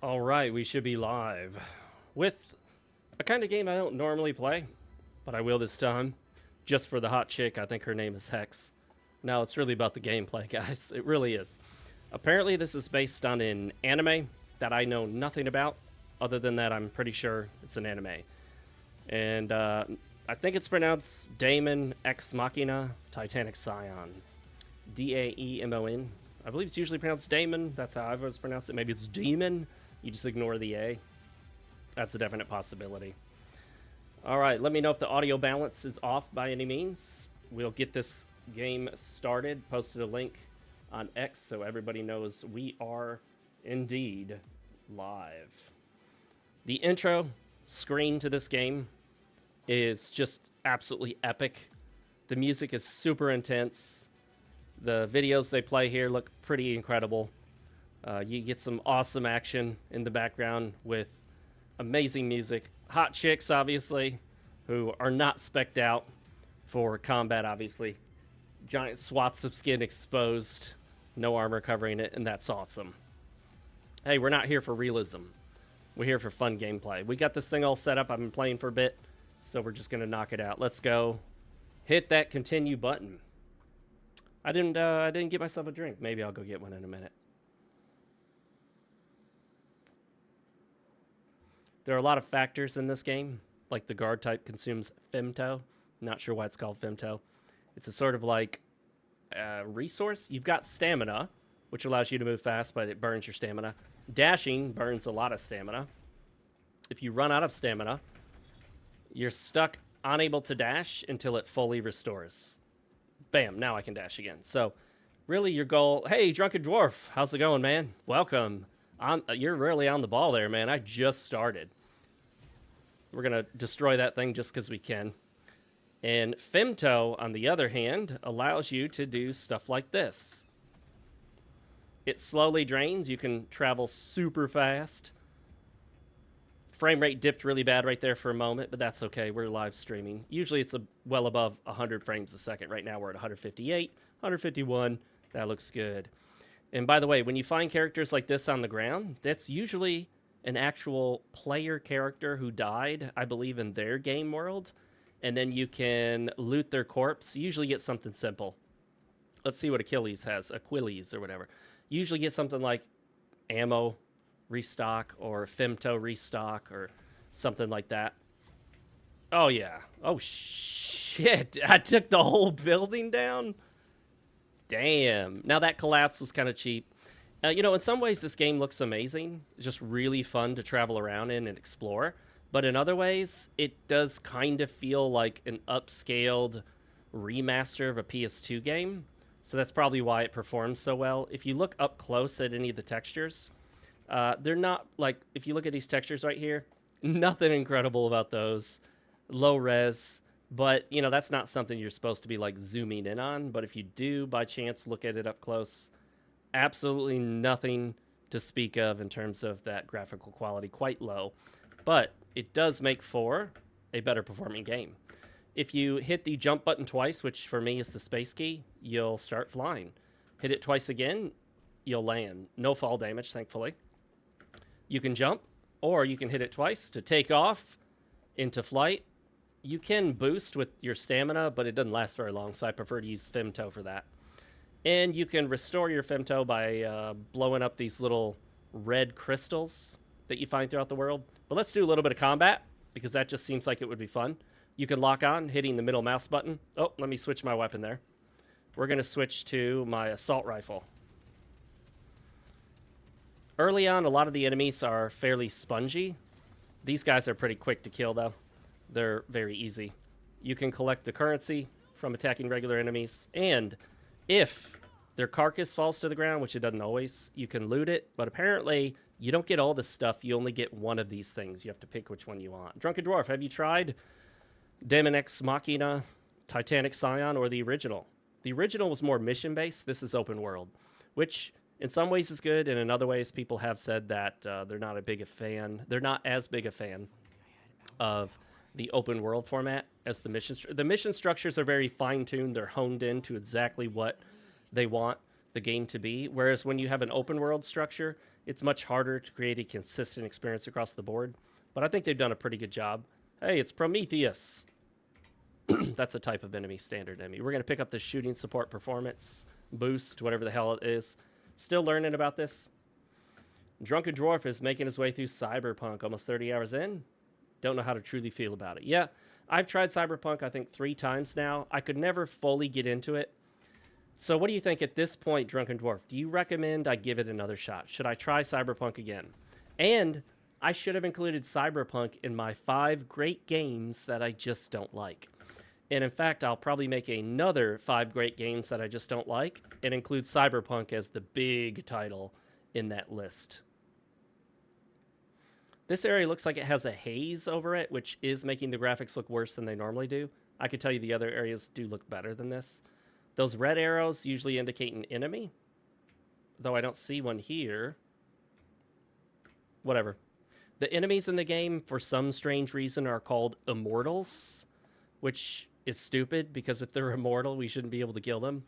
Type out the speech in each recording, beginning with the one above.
All right, we should be live with a kind of game I don't normally play, but I will this time, just for the hot chick. I think her name is Hex. No, it's really about the gameplay, guys. It really is. Apparently, this is based on an anime that I know nothing about. Other than that, I'm pretty sure it's an anime. And I think it's pronounced Daemon Ex Machina Titanic Scion. Daemon. I believe it's usually pronounced Daemon. That's how I've always pronounced it. Maybe it's Demon. You just ignore the A. That's a definite possibility. All right, let me know if the audio balance is off by any means. We'll get this game started. Posted a link on X so everybody knows we are indeed live. The intro screen to this game is just absolutely epic. The music is super intense. The videos they play here look pretty incredible. You get some awesome action in the background with amazing music. Hot chicks, obviously, who are not specced out for combat, obviously. Giant swaths of skin exposed, no armor covering it, and that's awesome. Hey, we're not here for realism. We're here for fun gameplay. We got this thing all set up. I've been playing for a bit, so we're just going to knock it out. Let's go. Hit that continue button. I didn't get myself a drink. Maybe I'll go get one in a minute. There are a lot of factors in this game, like the guard type consumes femto. Not sure why it's called femto. It's a sort of like resource. You've got stamina, which allows you to move fast, but it burns your stamina. Dashing burns a lot of stamina. If you run out of stamina, you're stuck unable to dash until it fully restores. Bam, now I can dash again. So really your goal, hey, Drunken Dwarf, how's it going, man? Welcome. You're really on the ball there, man. I just started. We're going to destroy that thing just because we can. And femto, on the other hand, allows you to do stuff like this. It slowly drains. You can travel super fast. Frame rate dipped really bad right there for a moment, but that's okay. We're live streaming. Usually it's well above 100 frames a second. Right now we're at 158, 151. That looks good. And by the way, when you find characters like this on the ground, that's usually an actual player character who died, I believe, in their game world. And then you can loot their corpse. You usually get something simple. Let's see what Achilles has. Achilles or whatever. You usually get something like ammo restock or femto restock or something like that. Oh, yeah. Oh, shit. I took the whole building down? Damn. Now, that collapse was kind of cheap. You know, in some ways, this game looks amazing. It's just really fun to travel around in and explore. But in other ways, it does kind of feel like an upscaled remaster of a PS2 game. So that's probably why it performs so well. If you look up close at any of the textures, they're not, like, if you look at these textures right here, nothing incredible about those. Low res. But, you know, that's not something you're supposed to be, like, zooming in on. But if you do, by chance, look at it up close, absolutely nothing to speak of in terms of that graphical quality. Quite low. But it does make for a better performing game. If you hit the jump button twice, which for me is the space key, you'll start flying. Hit it twice again, you'll land. No fall damage, thankfully. You can jump, or you can hit it twice to take off into flight. You can boost with your stamina, but it doesn't last very long, so I prefer to use femto for that. And you can restore your femto by blowing up these little red crystals that you find throughout the world. But let's do a little bit of combat, because that just seems like it would be fun. You can lock on, hitting the middle mouse button. Oh, let me switch my weapon there. We're going to switch to my assault rifle. Early on, a lot of the enemies are fairly spongy. These guys are pretty quick to kill, though. They're very easy. You can collect the currency from attacking regular enemies, and if their carcass falls to the ground, which it doesn't always, you can loot it, but apparently you don't get all this stuff. You only get one of these things. You have to pick which one you want. Drunken Dwarf, have you tried Daemon Ex Machina, Titanic Scion, or the original? The original was more mission-based. This is open world, which in some ways is good, and in other ways people have said that they're not as big a fan of the open world format as the mission. The mission structures are very fine-tuned. They're honed in to exactly what they want the game to be. Whereas when you have an open world structure, it's much harder to create a consistent experience across the board. But I think they've done a pretty good job. Hey, it's Prometheus. That's a type of enemy, standard enemy. We're going to pick up the shooting support performance boost, whatever the hell it is. Still learning about this. Drunken Dwarf is making his way through Cyberpunk almost 30 hours in. Don't know how to truly feel about it. Yeah, I've tried Cyberpunk, I think, 3 times now. I could never fully get into it. So what do you think at this point, Drunken Dwarf? Do you recommend I give it another shot? Should I try Cyberpunk again? And I should have included Cyberpunk in my 5 great games that I just don't like. And in fact, I'll probably make another 5 great games that I just don't like and include Cyberpunk as the big title in that list. This area looks like it has a haze over it, which is making the graphics look worse than they normally do. I could tell you the other areas do look better than this. Those red arrows usually indicate an enemy, though I don't see one here. Whatever. The enemies in the game, for some strange reason, are called immortals, which is stupid, because if they're immortal, we shouldn't be able to kill them.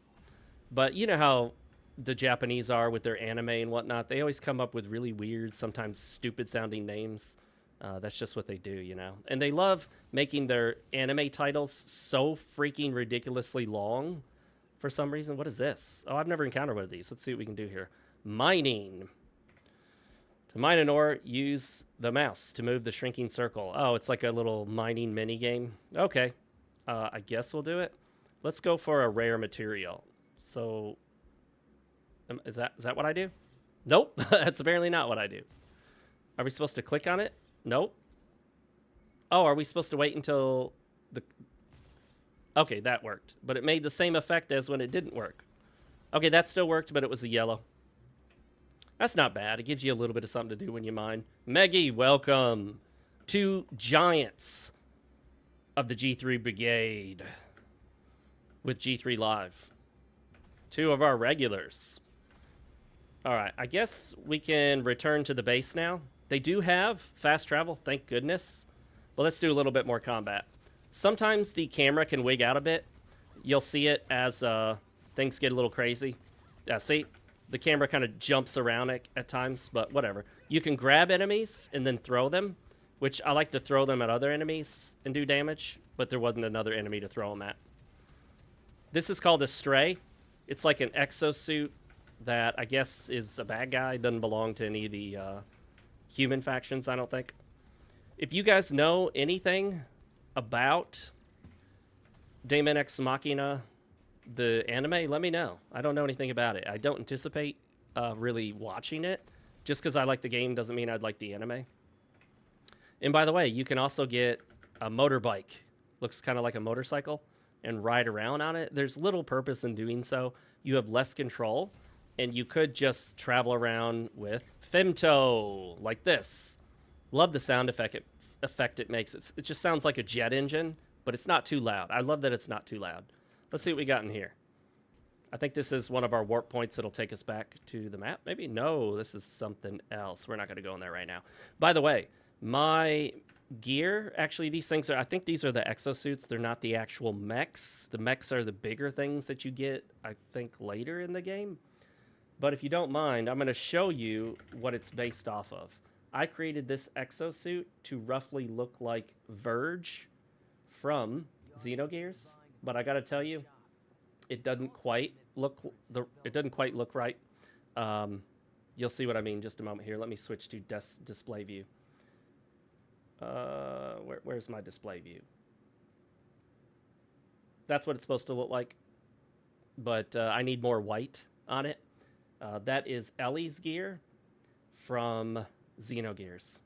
But you know how the Japanese are with their anime and whatnot. They always come up with really weird, sometimes stupid-sounding names. That's just what they do, you know. And they love making their anime titles so freaking ridiculously long for some reason. What is this? Oh, I've never encountered one of these. Let's see what we can do here. Mining. To mine an ore, use the mouse to move the shrinking circle. Oh, it's like a little mining mini game. Okay. I guess we'll do it. Let's go for a rare material. So, is that what I do? Nope. That's apparently not what I do. Are we supposed to click on it? Nope. Oh, are we supposed to wait until the... Okay, that worked. But it made the same effect as when it didn't work. Okay, that still worked, but it was a yellow. That's not bad. It gives you a little bit of something to do when you mine. Meggy, welcome. 2 giants of the G3 Brigade with G3 Live. 2 of our regulars. All right, I guess we can return to the base now. They do have fast travel, thank goodness. But let's do a little bit more combat. Sometimes the camera can wig out a bit. You'll see it as things get a little crazy. See? The camera kind of jumps around at times, but whatever. You can grab enemies and then throw them, which I like to throw them at other enemies and do damage, but there wasn't another enemy to throw them at. This is called a Stray. It's like an exosuit that I guess is a bad guy. Doesn't belong to any of the human factions, I don't think. If you guys know anything about Daemon X Machina, the anime, let me know. I don't know anything about it. I don't anticipate really watching it. Just because I like the game doesn't mean I'd like the anime. And by the way, you can also get a motorbike. Looks kind of like a motorcycle, and ride around on it. There's little purpose in doing so. You have less control, and you could just travel around with Femto, like this. Love the sound effect it makes. It just sounds like a jet engine, but it's not too loud. I love that it's not too loud. Let's see what we got in here. I think this is one of our warp points that'll take us back to the map. Maybe? No, this is something else. We're not going to go in there right now. By the way, my gear, actually, these things are, I think these are the exosuits. They're not the actual mechs. The mechs are the bigger things that you get, I think, later in the game. But if you don't mind, I'm going to show you what it's based off of. I created this exosuit to roughly look like Verge from Xenogears. But I got to tell you, it doesn't quite look right. You'll see what I mean in just a moment here. Let me switch to display view. Where's my display view? That's what it's supposed to look like. But I need more white on it. That is Ellie's gear from Xenogears.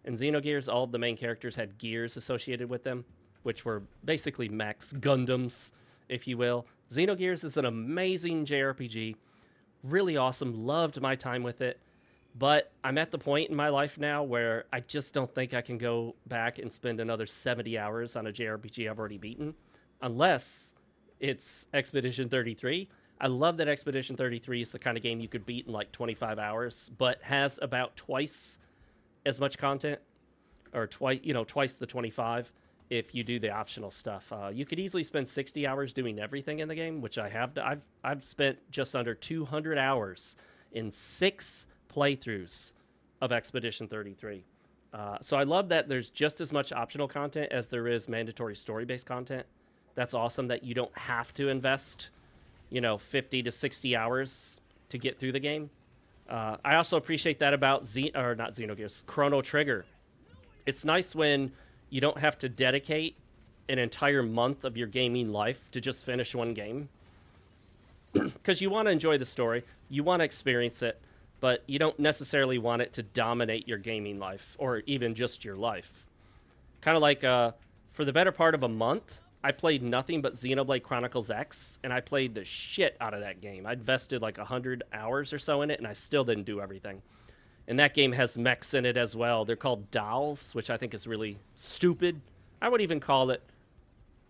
In Xenogears, all of the main characters had gears associated with them, which were basically mechs, Gundams, if you will. Xenogears is an amazing JRPG. Really awesome. Loved my time with it. But I'm at the point in my life now where I just don't think I can go back and spend another 70 hours on a JRPG I've already beaten. Unless it's Expedition 33. I love that Expedition 33 is the kind of game you could beat in like 25 hours, but has about twice as much content, or twice the 25 if you do the optional stuff. You could easily spend 60 hours doing everything in the game, which I have. I've spent just under 200 hours in 6 playthroughs of Expedition 33. So I love that there's just as much optional content as there is mandatory story-based content. That's awesome that you don't have to invest, 50 to 60 hours to get through the game. I also appreciate that about not Xenogears, Chrono Trigger. It's nice when you don't have to dedicate an entire month of your gaming life to just finish one game. Because you want to enjoy the story, you want to experience it, but you don't necessarily want it to dominate your gaming life or even just your life. Kind of like for the better part of a month, I played nothing but Xenoblade Chronicles X, and I played the shit out of that game. I invested like 100 hours or so in it, and I still didn't do everything. And that game has mechs in it as well. They're called dolls, which I think is really stupid. I would even call it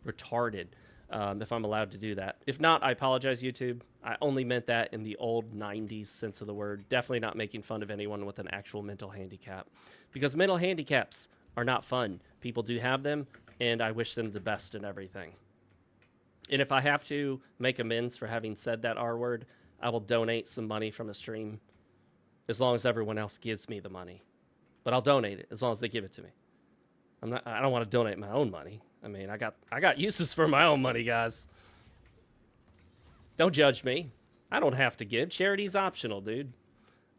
retarded, if I'm allowed to do that. If not, I apologize, YouTube. I only meant that in the old 90s sense of the word. Definitely not making fun of anyone with an actual mental handicap. Because mental handicaps are not fun. People do have them, and I wish them the best in everything. And if I have to make amends for having said that R word, I will donate some money from the stream, as long as everyone else gives me the money. But I'll donate it as long as they give it to me. I don't want to donate my own money. I mean, I got uses for my own money, guys. Don't judge me. I don't have to give. Charity's optional, dude.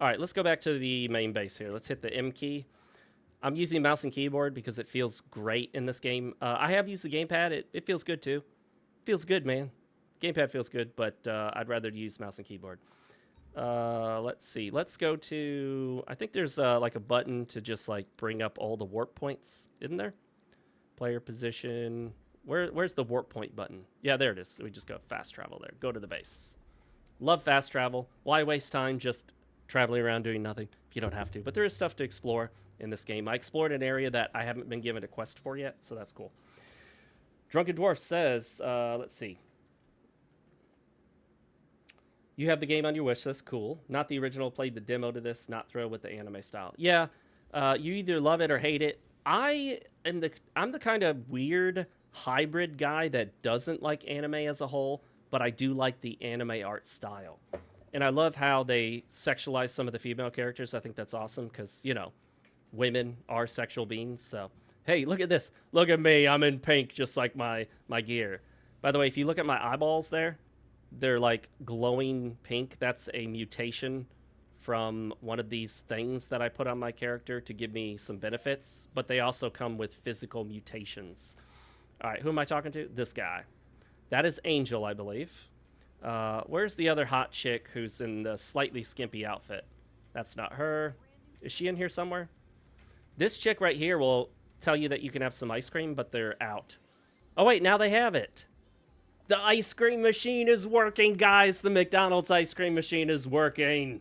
All right, let's go back to the main base here. Let's hit the M key. I'm using mouse and keyboard because it feels great in this game. I have used the gamepad. It feels good, too. Feels good, man. Gamepad feels good, but I'd rather use mouse and keyboard. Let's see. Let's go to... I think there's like a button to just like bring up all the warp points, isn't there? Player position. Where's the warp point button? Yeah, there it is. We just go fast travel there. Go to the base. Love fast travel. Why waste time just traveling around doing nothing if you don't have to? But there is stuff to explore in this game. I explored an area that I haven't been given a quest for yet, so that's cool. Drunken Dwarf says, let's see. You have the game on your wish list. Cool. Not the original. Played the demo to this. Not thrilled with the anime style. Yeah. You either love it or hate it. I'm the kind of weird hybrid guy that doesn't like anime as a whole, but I do like the anime art style. And I love how they sexualize some of the female characters. I think that's awesome because, women are sexual beings. So, hey, look at this. Look at me. I'm in pink just like my gear. By the way, if you look at my eyeballs there, they're like glowing pink. That's a mutation from one of these things that I put on my character to give me some benefits, but they also come with physical mutations. All right, who am I talking to? This guy. That is Angel, I believe. Where's the other hot chick who's in the slightly skimpy outfit? That's not her. Is she in here somewhere? This chick right here will tell you that you can have some ice cream, but they're out. Oh, wait, now they have it. The ice cream machine is working, guys. The McDonald's ice cream machine is working.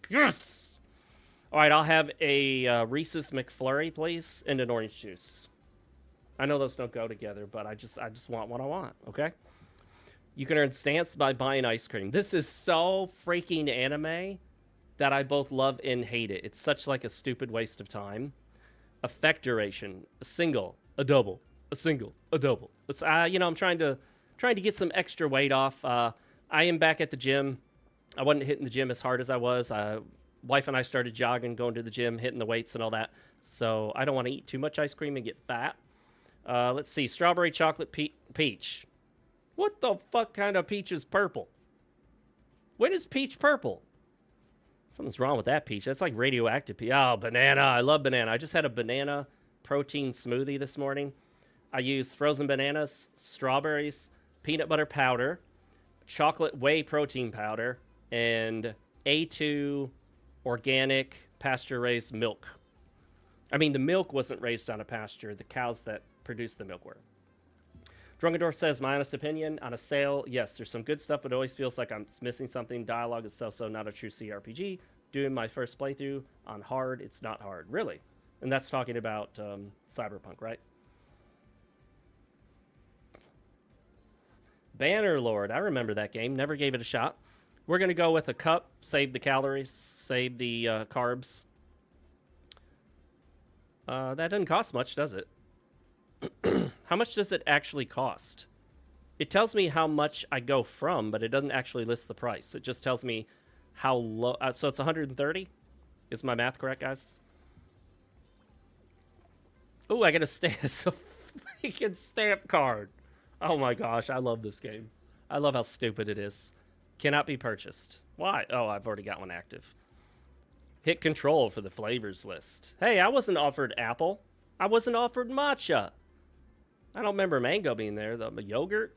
Yes! All right, I'll have a Reese's McFlurry, please, and an orange juice. I know those don't go together, but I just want what I want, okay? You can earn stamps by buying ice cream. This is so freaking anime that I both love and hate it. It's such like a stupid waste of time. Effect duration, a single, a double, a single, a double. It's, I'm trying to get some extra weight off. I am back at the gym. I wasn't hitting the gym as hard as I was. Wife and I started jogging, going to the gym, hitting the weights and all that. So I don't want to eat too much ice cream and get fat. Let's see. Strawberry chocolate peach. What the fuck kind of peach is purple? When is peach purple? Something's wrong with that peach. That's like radioactive peach. Oh, banana. I love banana. I just had a banana protein smoothie this morning. I used frozen bananas, strawberries, peanut butter powder, chocolate whey protein powder, and A2 organic pasture-raised milk. I mean, the milk wasn't raised on a pasture. The cows that produced the milk were. Drunkendorf says, my honest opinion, on a sale, yes, there's some good stuff, but it always feels like I'm missing something. Dialogue is so not a true CRPG. Doing my first playthrough on hard, it's not hard. Really? And that's talking about Cyberpunk, right? Bannerlord. I remember that game. Never gave it a shot. We're going to go with a cup. Save the calories. Save the carbs. That doesn't cost much, does it? How much does it actually cost? It tells me how much I go from, but it doesn't actually list the price. It just tells me how low. So it's 130. Is my math correct, guys? Oh, I got a stamp. It's a freaking stamp card. Oh my gosh, I love this game. I love how stupid it is. Cannot be purchased. Why? Oh, I've already got one active. Hit control for the flavors list. Hey, I wasn't offered apple. I wasn't offered matcha. I don't remember mango being there, though. Yogurt?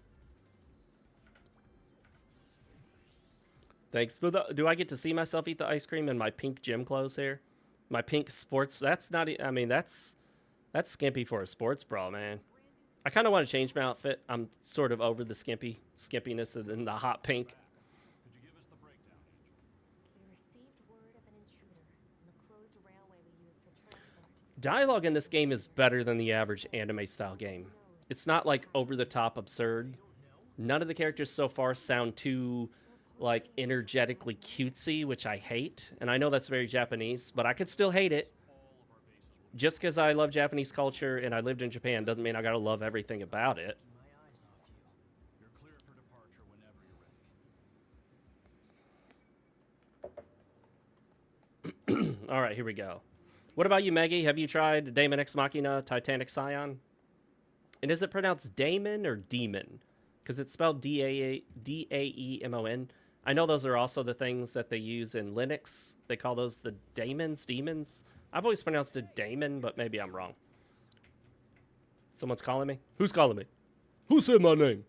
Thanks for the... Do I get to see myself eat the ice cream in my pink gym clothes here? My pink sports... That's not... I mean, that's skimpy for a sports bra, man. I kind of want to change my outfit. I'm sort of over the skimpiness and the hot pink. Dialogue in this game is better than the average anime-style game. It's not, like, over-the-top absurd. None of the characters so far sound too, like, energetically cutesy, which I hate. And I know that's very Japanese, but I could still hate it. Just because I love Japanese culture and I lived in Japan doesn't mean I gotta love everything about it. All right, here we go. What about you, Maggie? Have you tried Daemon Ex Machina Titanic Scion? And is it pronounced Daemon or Demon? Because it's spelled D-A-E-M-O-N. I know those are also the things that they use in Linux. They call those the demons. I've always pronounced it Daemon, but maybe I'm wrong. Someone's calling me? Who's calling me? Who said my name?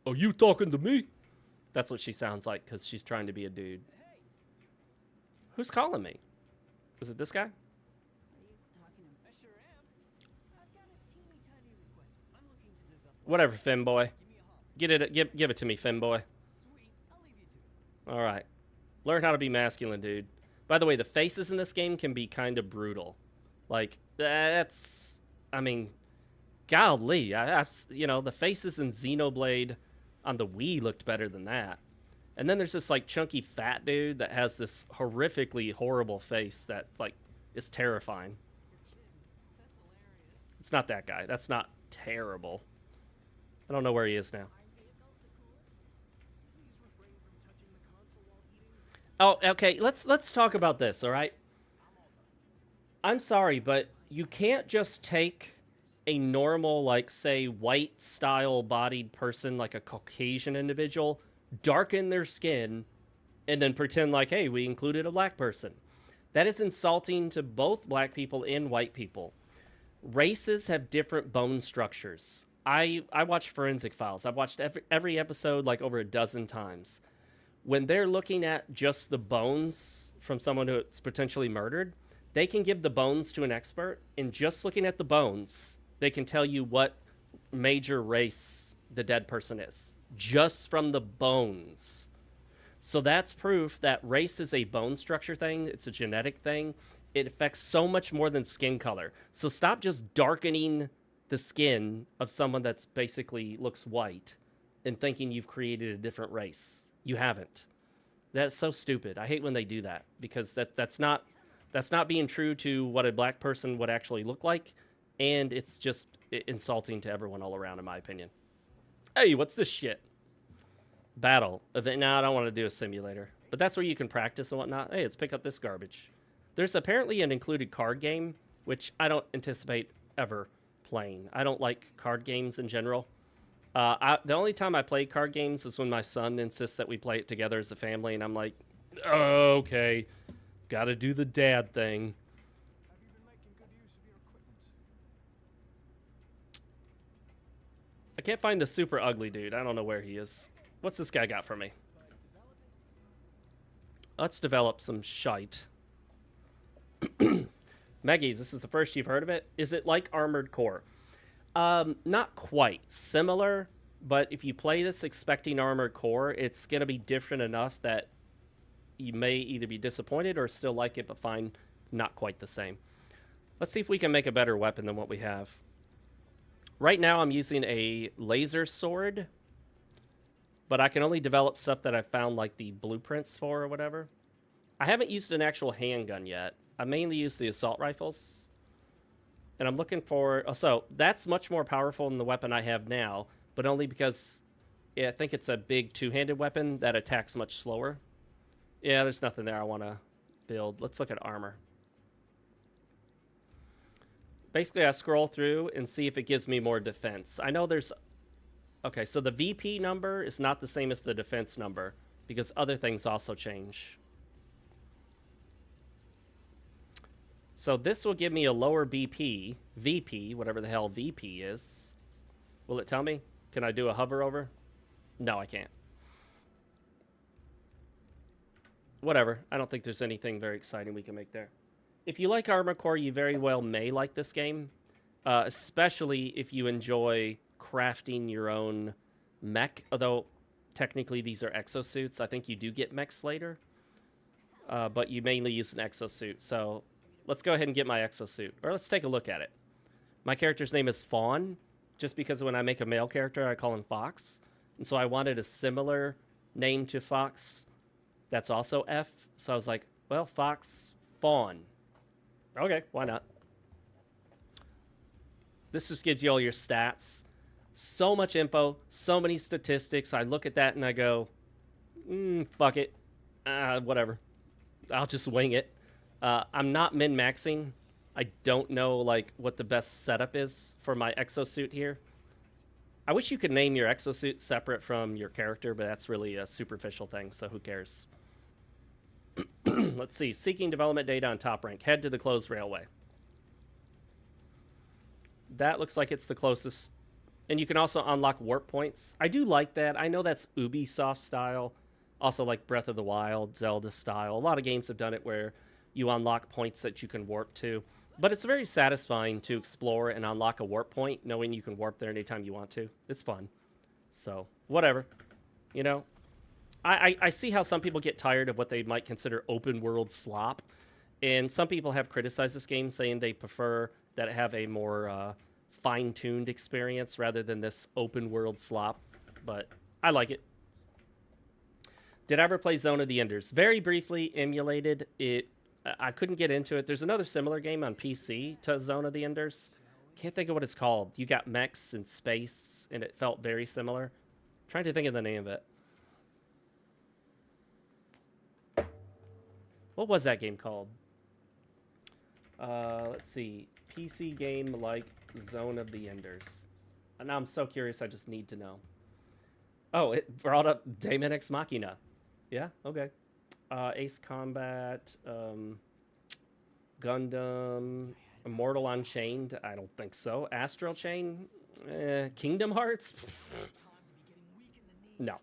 Are you talking to me? That's what she sounds like because she's trying to be a dude. Who's calling me? Is it this guy? Whatever, Femboy. Give it to me, Femboy. All right. Learn how to be masculine, dude. By the way, the faces in this game can be kind of brutal. Like, that's... I mean, golly. You know, the faces in Xenoblade on the Wii looked better than that. And then there's this, like, chunky fat dude that has this horrifically horrible face that, like, is terrifying. It's not that guy. That's not terrible. I don't know where he is now. Oh, okay. Let's talk about this, all right? I'm sorry, but you can't just take a normal, like, say, white style bodied person, like a Caucasian individual, darken their skin, and then pretend like, hey, we included a black person. That is insulting to both black people and white people. Races have different bone structures. I watch Forensic Files. I've watched every episode like over a dozen times. When they're looking at just the bones from someone who's potentially murdered, they can give the bones to an expert, and just looking at the bones, they can tell you what major race the dead person is. Just from the bones. So that's proof that race is a bone structure thing. It's a genetic thing. It affects so much more than skin color. So stop just darkening the skin of someone that's basically looks white and thinking you've created a different race. You haven't. That's so stupid. I hate when they do that because that's not being true to what a black person would actually look like, and it's just insulting to everyone all around, in my opinion. Hey, what's this shit? Battle. No, I don't want to do a simulator. But that's where you can practice and whatnot. Hey, let's pick up this garbage. There's apparently an included card game, which I don't anticipate ever playing. I don't like card games in general. The only time I play card games is when my son insists that we play it together as a family, and I'm like, oh, okay, gotta do the dad thing. Have you been making good use of your equipment? I can't find the super ugly dude. I don't know where he is. What's this guy got for me? Let's develop some shite. Maggie, this is the first you've heard of it. Is it like Armored Core? Not quite. Similar, but if you play this expecting Armored Core, it's going to be different enough that you may either be disappointed or still like it, but find not quite the same. Let's see if we can make a better weapon than what we have. Right now I'm using a laser sword, but I can only develop stuff that I found like the blueprints for or whatever. I haven't used an actual handgun yet. I mainly use the assault rifles. And I'm looking for... Oh, so, that's much more powerful than the weapon I have now, but only because I think it's a big two-handed weapon that attacks much slower. Yeah, there's nothing there I want to build. Let's look at armor. Basically, I scroll through and see if it gives me more defense. I know there's... Okay, so the VP number is not the same as the defense number because other things also change. So this will give me a lower VP, whatever the hell VP is. Will it tell me? Can I do a hover over? No, I can't. Whatever. I don't think there's anything very exciting we can make there. If you like Armor Core, you very well may like this game, especially if you enjoy crafting your own mech, although technically these are exosuits. I think you do get mechs later, but you mainly use an exosuit. So let's go ahead and get my exosuit, or let's take a look at it. My character's name is Fawn, just because when I make a male character, I call him Fox, and so I wanted a similar name to Fox that's also F, so I was like, well, Fox, Fawn. Okay, why not? This just gives you all your stats. So much info, so many statistics. I look at that and I go, fuck it. Whatever. I'll just wing it. I'm not min-maxing. I don't know like what the best setup is for my exosuit here. I wish you could name your exosuit separate from your character, but that's really a superficial thing, so who cares? Let's see. Seeking development data on top rank. Head to the closed railway. That looks like it's the closest. And you can also unlock warp points. I do like that. I know that's Ubisoft style. Also like Breath of the Wild, Zelda style. A lot of games have done it where you unlock points that you can warp to. But it's very satisfying to explore and unlock a warp point, knowing you can warp there anytime you want to. It's fun. So, whatever. You know? I see how some people get tired of what they might consider open world slop, and some people have criticized this game saying they prefer that it have a more fine-tuned experience rather than this open world slop, but I like it. Did I ever play Zone of the Enders? Very briefly emulated it. I couldn't get into it. There's another similar game on PC to Zone of the Enders. Can't think of what it's called. You got mechs in space, and it felt very similar. I'm trying to think of the name of it. What was that game called? Let's see. PC game like Zone of the Enders. And now I'm so curious, I just need to know. Oh, it brought up Daemon Ex Machina. Yeah, okay. Ace Combat, Gundam, Immortal Unchained. I don't think so. Astral Chain? Kingdom Hearts? No.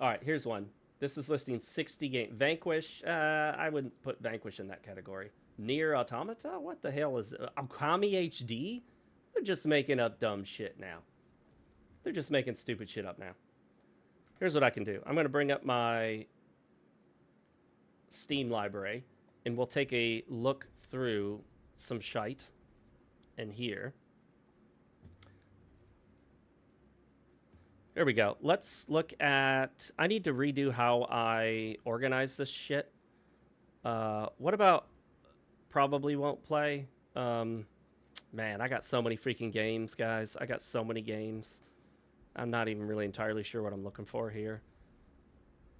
Alright, here's one. This is listing 60 games. Vanquish, I wouldn't put Vanquish in that category. Nier Automata? What the hell is it? Okami HD? They're just making up dumb shit now. They're just making stupid shit up now. Here's what I can do. I'm going to bring up my Steam library, and we'll take a look through some shite in here. There we go. Let's look at... I need to redo how I organize this shit. What about probably won't play? Man, I got so many freaking games, guys. I got so many games. I'm not even really entirely sure what I'm looking for here.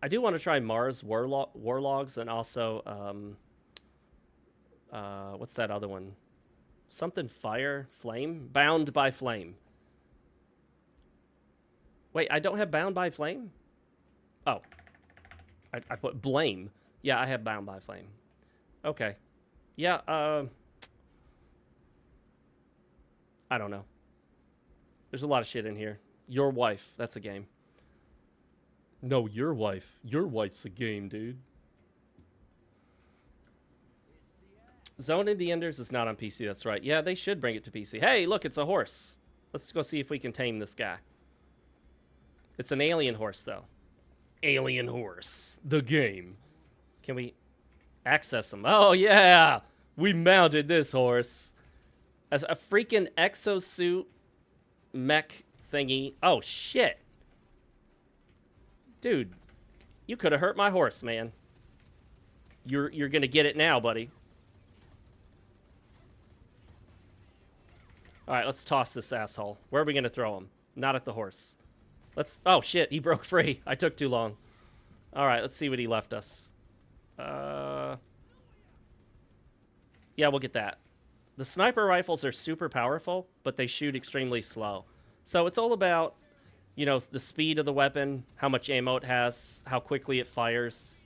I do want to try Mars Warlogs and also... what's that other one? Something Fire? Flame? Bound by Flame. Wait, I don't have Bound by Flame? Oh. I put Blame. Yeah, I have Bound by Flame. Okay. Yeah, I don't know. There's a lot of shit in here. Your Wife. That's a game. No, Your Wife. Your Wife's a game, dude. Zone of the Enders is not on PC, that's right. Yeah, they should bring it to PC. Hey, look, it's a horse. Let's go see if we can tame this guy. It's an alien horse, though. Alien Horse. The game. Can we access him? Oh, yeah! We mounted this horse. As a freaking exosuit mech thingy. Oh, shit. Dude, you could have hurt my horse, man. You're gonna get it now, buddy. Alright, let's toss this asshole. Where are we gonna throw him? Not at the horse. Let's... Oh, shit, he broke free. I took too long. Alright, let's see what he left us. Yeah, we'll get that. The sniper rifles are super powerful, but they shoot extremely slow. So it's all about, you know, the speed of the weapon, how much ammo it has, how quickly it fires,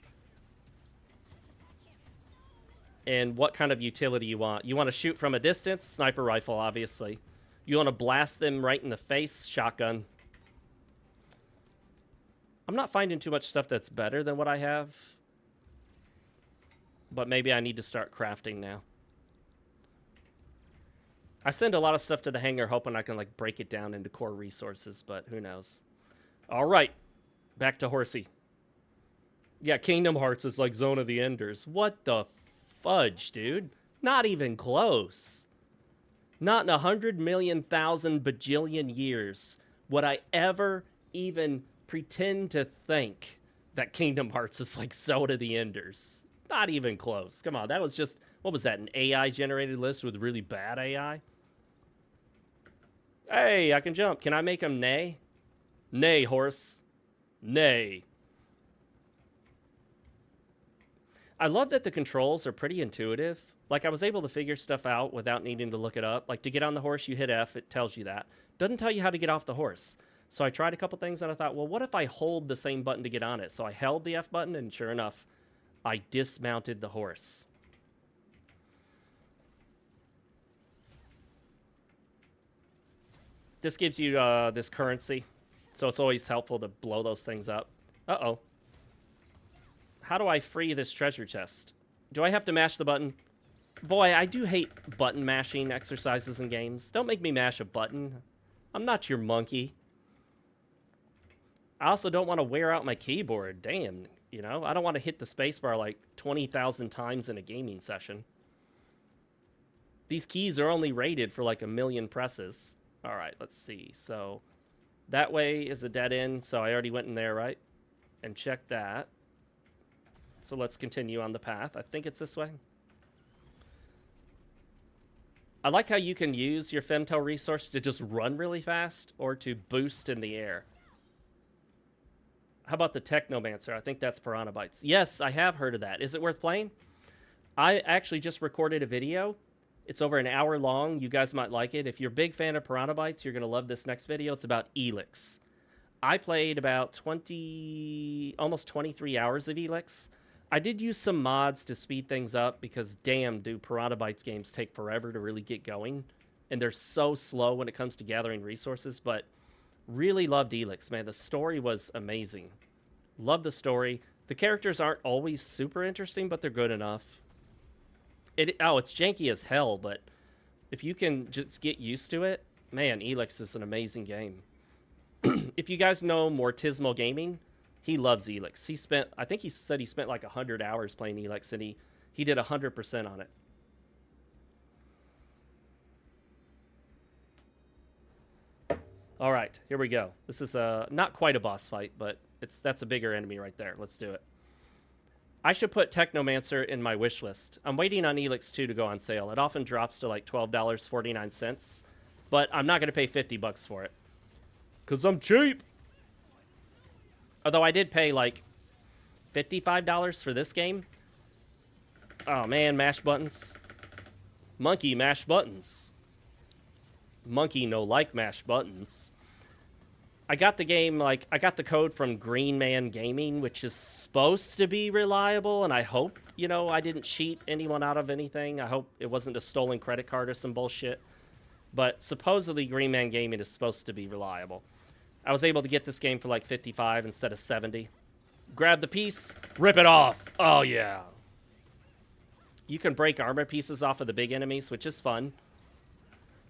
and what kind of utility you want. You want to shoot from a distance? Sniper rifle, obviously. You want to blast them right in the face? Shotgun. I'm not finding too much stuff that's better than what I have. But maybe I need to start crafting now. I send a lot of stuff to the hangar hoping I can like break it down into core resources, but who knows. All right. Back to Horsey. Yeah, Kingdom Hearts is like Zone of the Enders. What the fudge, dude? Not even close. Not in 100,000,000 bajillion years would I ever even pretend to think that Kingdom Hearts is like Zone of the Enders. Not even close. Come on, that was just, what was that, an AI-generated list with really bad AI? Hey, I can jump. Can I make him neigh? Neigh, horse. Neigh. I love that the controls are pretty intuitive. Like, I was able to figure stuff out without needing to look it up. Like, to get on the horse, you hit F. It tells you that. Doesn't tell you how to get off the horse. So I tried a couple things, and I thought, well, what if I hold the same button to get on it? So I held the F button, and sure enough, I dismounted the horse. This gives you this currency, so it's always helpful to blow those things up. Uh-oh. How do I free this treasure chest? Do I have to mash the button? Boy, I do hate button mashing exercises in games. Don't make me mash a button. I'm not your monkey. I also don't want to wear out my keyboard. Damn, you know? I don't want to hit the spacebar like 20,000 times in a gaming session. These keys are only rated for like 1,000,000 presses. All right, let's see. So that way is a dead end, so I already went in there, right? And check that. So let's continue on the path. I think it's this way. I like how you can use your femto resource to just run really fast or to boost in the air. How about the Technomancer? I think that's Piranha Bytes. Yes, I have heard of that. Is it worth playing? I actually just recorded a video. It's over an hour long. You guys might like it. If you're a big fan of Piranha Bytes, you're going to love this next video. It's about Elix. I played about almost 23 hours of Elix. I did use some mods to speed things up because, damn, do Piranha Bytes games take forever to really get going. And they're so slow when it comes to gathering resources. But really loved Elix, man. The story was amazing. Love the story. The characters aren't always super interesting, but they're good enough. It's janky as hell, but if you can just get used to it, man, Elix is an amazing game. If you guys know Mortismo Gaming, he loves Elix. I think he said he spent like 100 hours playing Elix, and he did 100% on it. All right, here we go. This is not quite a boss fight, but that's a bigger enemy right there. Let's do it. I should put Technomancer in my wish list. I'm waiting on Elix 2 to go on sale. It often drops to like $12.49, but I'm not going to pay $50 for it. Because I'm cheap. Although I did pay like $55 for this game. Oh man, mash buttons. Monkey mash buttons. Monkey no like mash buttons. I got the game, I got the code from Green Man Gaming, which is supposed to be reliable, and I hope, I didn't cheat anyone out of anything. I hope it wasn't a stolen credit card or some bullshit. But supposedly Green Man Gaming is supposed to be reliable. I was able to get this game for like 55 instead of 70. Grab the piece, rip it off. Oh yeah. You can break armor pieces off of the big enemies, which is fun.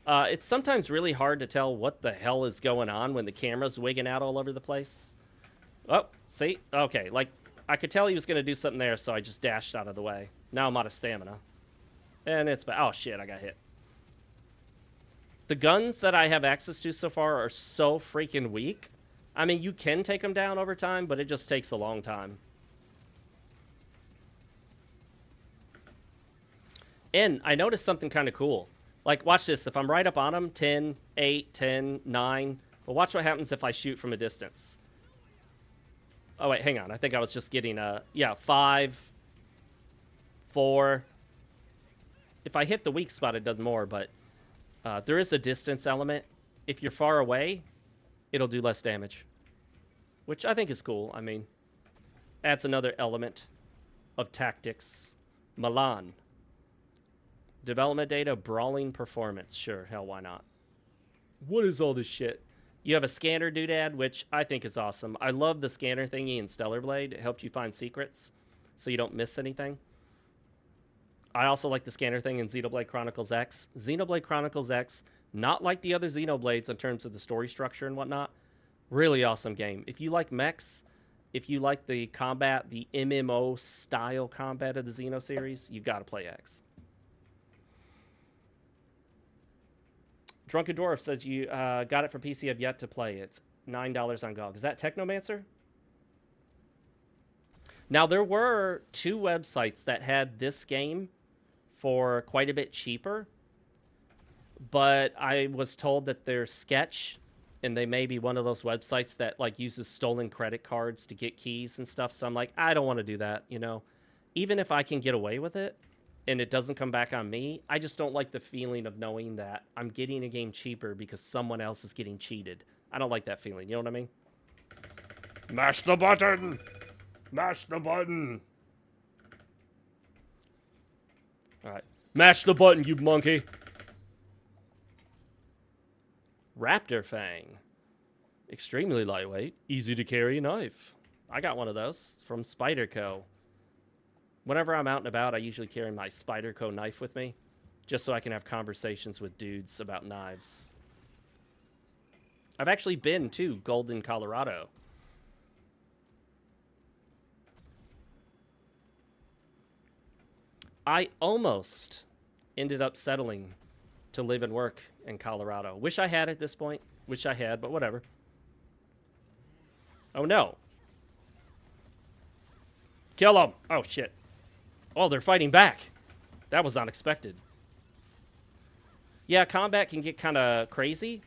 It's sometimes really hard to tell what the hell is going on when the camera's wigging out all over the place. Oh, see? Okay, I could tell he was going to do something there, so I just dashed out of the way. Now I'm out of stamina. And oh shit, I got hit. The guns that I have access to so far are so freaking weak. I mean, you can take them down over time, but it just takes a long time. And I noticed something kind of cool. Like, watch this. If I'm right up on them, 10, 8, 10, 9. But watch what happens if I shoot from a distance. Oh, wait, hang on. I think I was just getting 5, 4. If I hit the weak spot, it does more, but there is a distance element. If you're far away, it'll do less damage, which I think is cool. I mean, adds another element of tactics. Milan. Development data, brawling performance. Sure, hell, why not? What is all this shit? You have a scanner doodad, which I think is awesome. I love the scanner thingy in Stellar Blade. It helped you find secrets, so you don't miss anything. I also like the scanner thing in Xenoblade Chronicles X. Xenoblade Chronicles X, not like the other Xenoblades in terms of the story structure and whatnot. Really awesome game. If you like mechs, if you like the combat, the MMO style combat of the Xeno series, you've got to play X. Drunken Dwarf says you got it for PC, have yet to play. It's $9 on GOG. Is that Technomancer? Now, there were 2 websites that had this game for quite a bit cheaper, but I was told that they're sketch, and they may be one of those websites that like uses stolen credit cards to get keys and stuff. So I'm like, I don't want to do that, you know. Even if I can get away with it and it doesn't come back on me, I just don't like the feeling of knowing that I'm getting a game cheaper because someone else is getting cheated. I don't like that feeling, you know what I mean? Mash the button! Mash the button! Alright. Mash the button, you monkey! Raptor Fang. Extremely lightweight, easy to carry knife. I got one of those from Spyderco. Whenever I'm out and about, I usually carry my Spyderco knife with me, just so I can have conversations with dudes about knives. I've actually been to Golden, Colorado. I almost ended up settling to live and work in Colorado. Wish I had at this point. Wish I had, but whatever. Oh, no. Kill them. Oh, shit. Oh, they're fighting back. That was unexpected. Yeah, combat can get kind of crazy,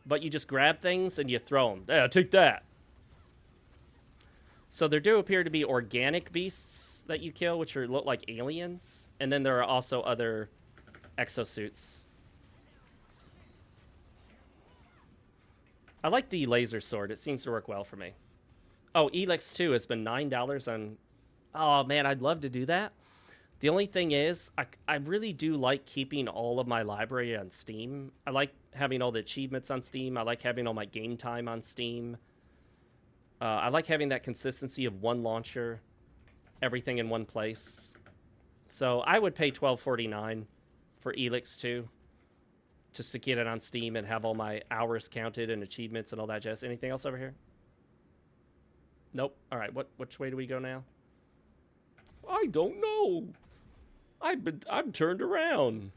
but you just grab things and you throw them. Yeah, take that. So there do appear to be organic beasts that you kill, which look like aliens. And then there are also other exosuits. I like the laser sword. It seems to work well for me. Oh, Elix 2 has been $9 on... Oh, man, I'd love to do that. The only thing is, I really do like keeping all of my library on Steam. I like having all the achievements on Steam. I like having all my game time on Steam. I like having that consistency of one launcher, everything in one place. So I would pay $12.49 for Elix 2 just to get it on Steam and have all my hours counted and achievements and all that jazz. Anything else over here? Nope. All right, which way do we go now? I don't know. I'm turned around.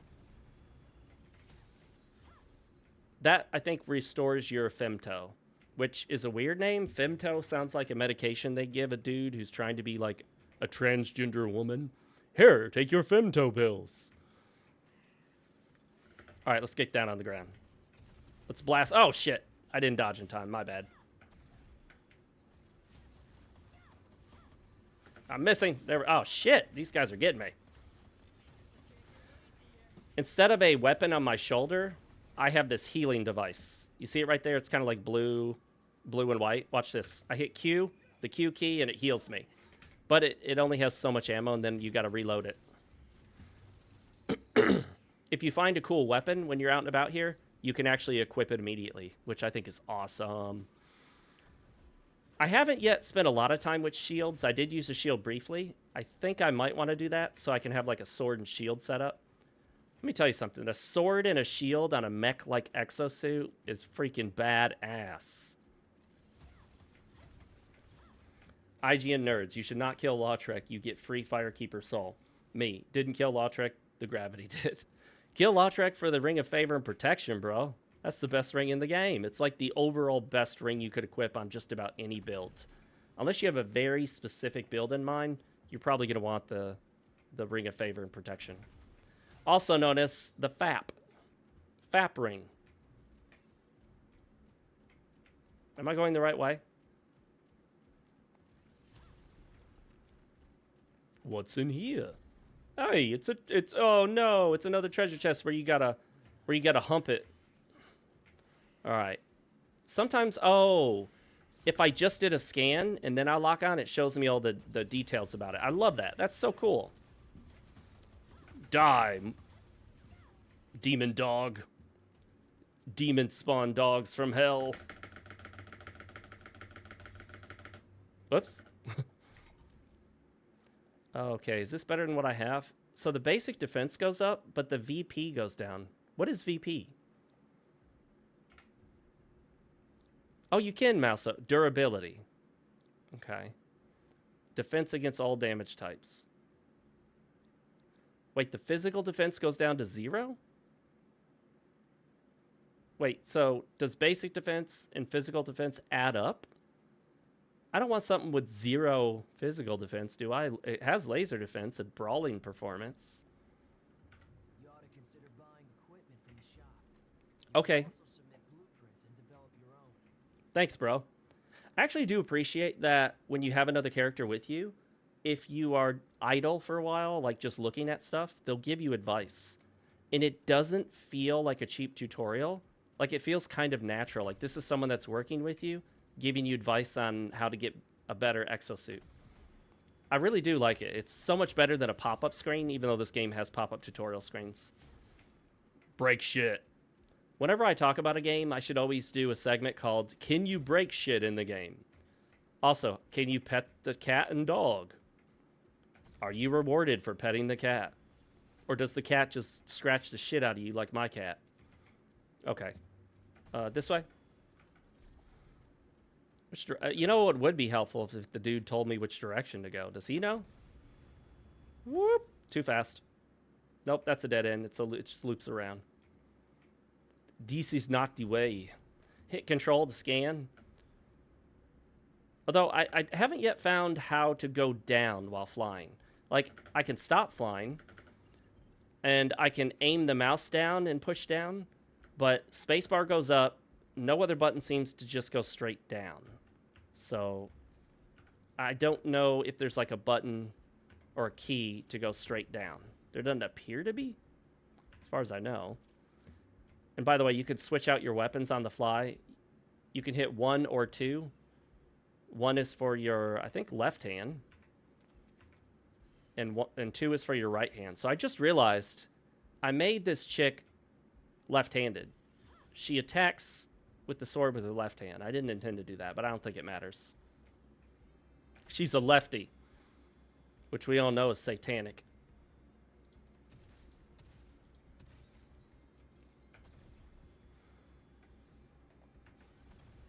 That, I think, restores your femto, which is a weird name. Femto sounds like a medication they give a dude who's trying to be like a transgender woman. Here, take your femto pills. All right, let's get down on the ground. Let's blast. Oh, shit. I didn't dodge in time. My bad. I'm missing. There. Oh, shit. These guys are getting me. Instead of a weapon on my shoulder, I have this healing device. You see it right there? It's kind of like blue and white. Watch this. I hit Q, the Q key, and it heals me. But it only has so much ammo, and then you got to reload it. If you find a cool weapon when you're out and about here, you can actually equip it immediately, which I think is awesome. I haven't yet spent a lot of time with shields. I did use a shield briefly. I think I might want to do that so I can have like a sword and shield setup. Let me tell you something. A sword and a shield on a mech-like exosuit is freaking badass. IGN nerds, you should not kill Lautrec. You get free Firekeeper soul. Me. Didn't kill Lautrec. The gravity did. Kill Lautrec for the Ring of Favor and Protection, bro. That's the best ring in the game. It's like the overall best ring you could equip on just about any build. Unless you have a very specific build in mind, you're probably going to want the Ring of Favor and Protection. Also known as the FAP. FAP ring. Am I going the right way? What's in here? Hey, it's oh no, it's another treasure chest where you gotta hump it. All right. Sometimes if I just did a scan and then I lock on, it shows me all the details about it. I love that. That's so cool. Die, demon dog. Demon spawn dogs from hell. Whoops. Okay, is this better than what I have? So the basic defense goes up, but the VP goes down. What is VP? Oh, you can mouse up. Durability. Okay. Defense against all damage types. Wait, the physical defense goes down to 0? Wait, so does basic defense and physical defense add up? I don't want something with 0 physical defense, do I? It has laser defense and brawling performance. You ought to consider buying equipment from the shop. Okay. Also submit blueprints and develop your own. Thanks, bro. I actually do appreciate that when you have another character with you, if you are idle for a while, like just looking at stuff, they'll give you advice. And it doesn't feel like a cheap tutorial. Like, it feels kind of natural. Like, this is someone that's working with you, giving you advice on how to get a better exosuit. I really do like it. It's so much better than a pop-up screen, even though this game has pop-up tutorial screens. Break shit. Whenever I talk about a game, I should always do a segment called, Can you break shit in the game? Also, can you pet the cat and dog? Are you rewarded for petting the cat? Or does the cat just scratch the shit out of you like my cat? Okay. This way? You know what would be helpful if the dude told me which direction to go. Does he know? Whoop. Too fast. Nope, that's a dead end. It just loops around. This is not the way. Hit control to scan. Although I haven't yet found how to go down while flying. Like, I can stop flying. And I can aim the mouse down and push down. But spacebar goes up. No other button seems to just go straight down. So I don't know if there's like a button or a key to go straight down. There doesn't appear to be, as far as I know. And by the way, you could switch out your weapons on the fly. You can hit 1 or 2. 1 is for your, I think, left hand. And 2 is for your right hand. So I just realized I made this chick left-handed. She attacks with the sword with her left hand. I didn't intend to do that, but I don't think it matters. She's a lefty, which we all know is satanic.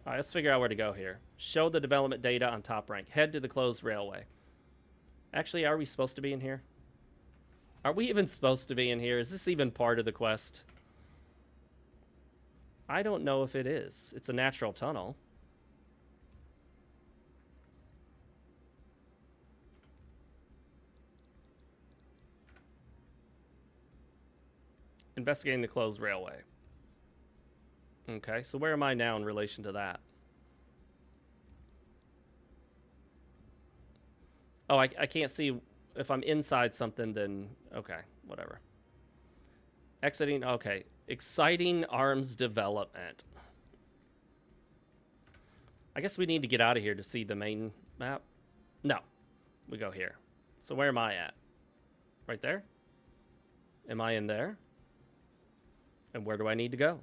All right, let's figure out where to go here. Show the development data on top rank. Head to the closed railway. Actually, are we supposed to be in here? Are we even supposed to be in here? Is this even part of the quest? I don't know if it is. It's a natural tunnel. Investigating the closed railway. Okay, so where am I now in relation to that? Oh, I can't see. If I'm inside something, then okay, whatever. Exiting, okay. Exciting arms development. I guess we need to get out of here to see the main map. No, we go here. So where am I at? Right there? Am I in there? And where do I need to go?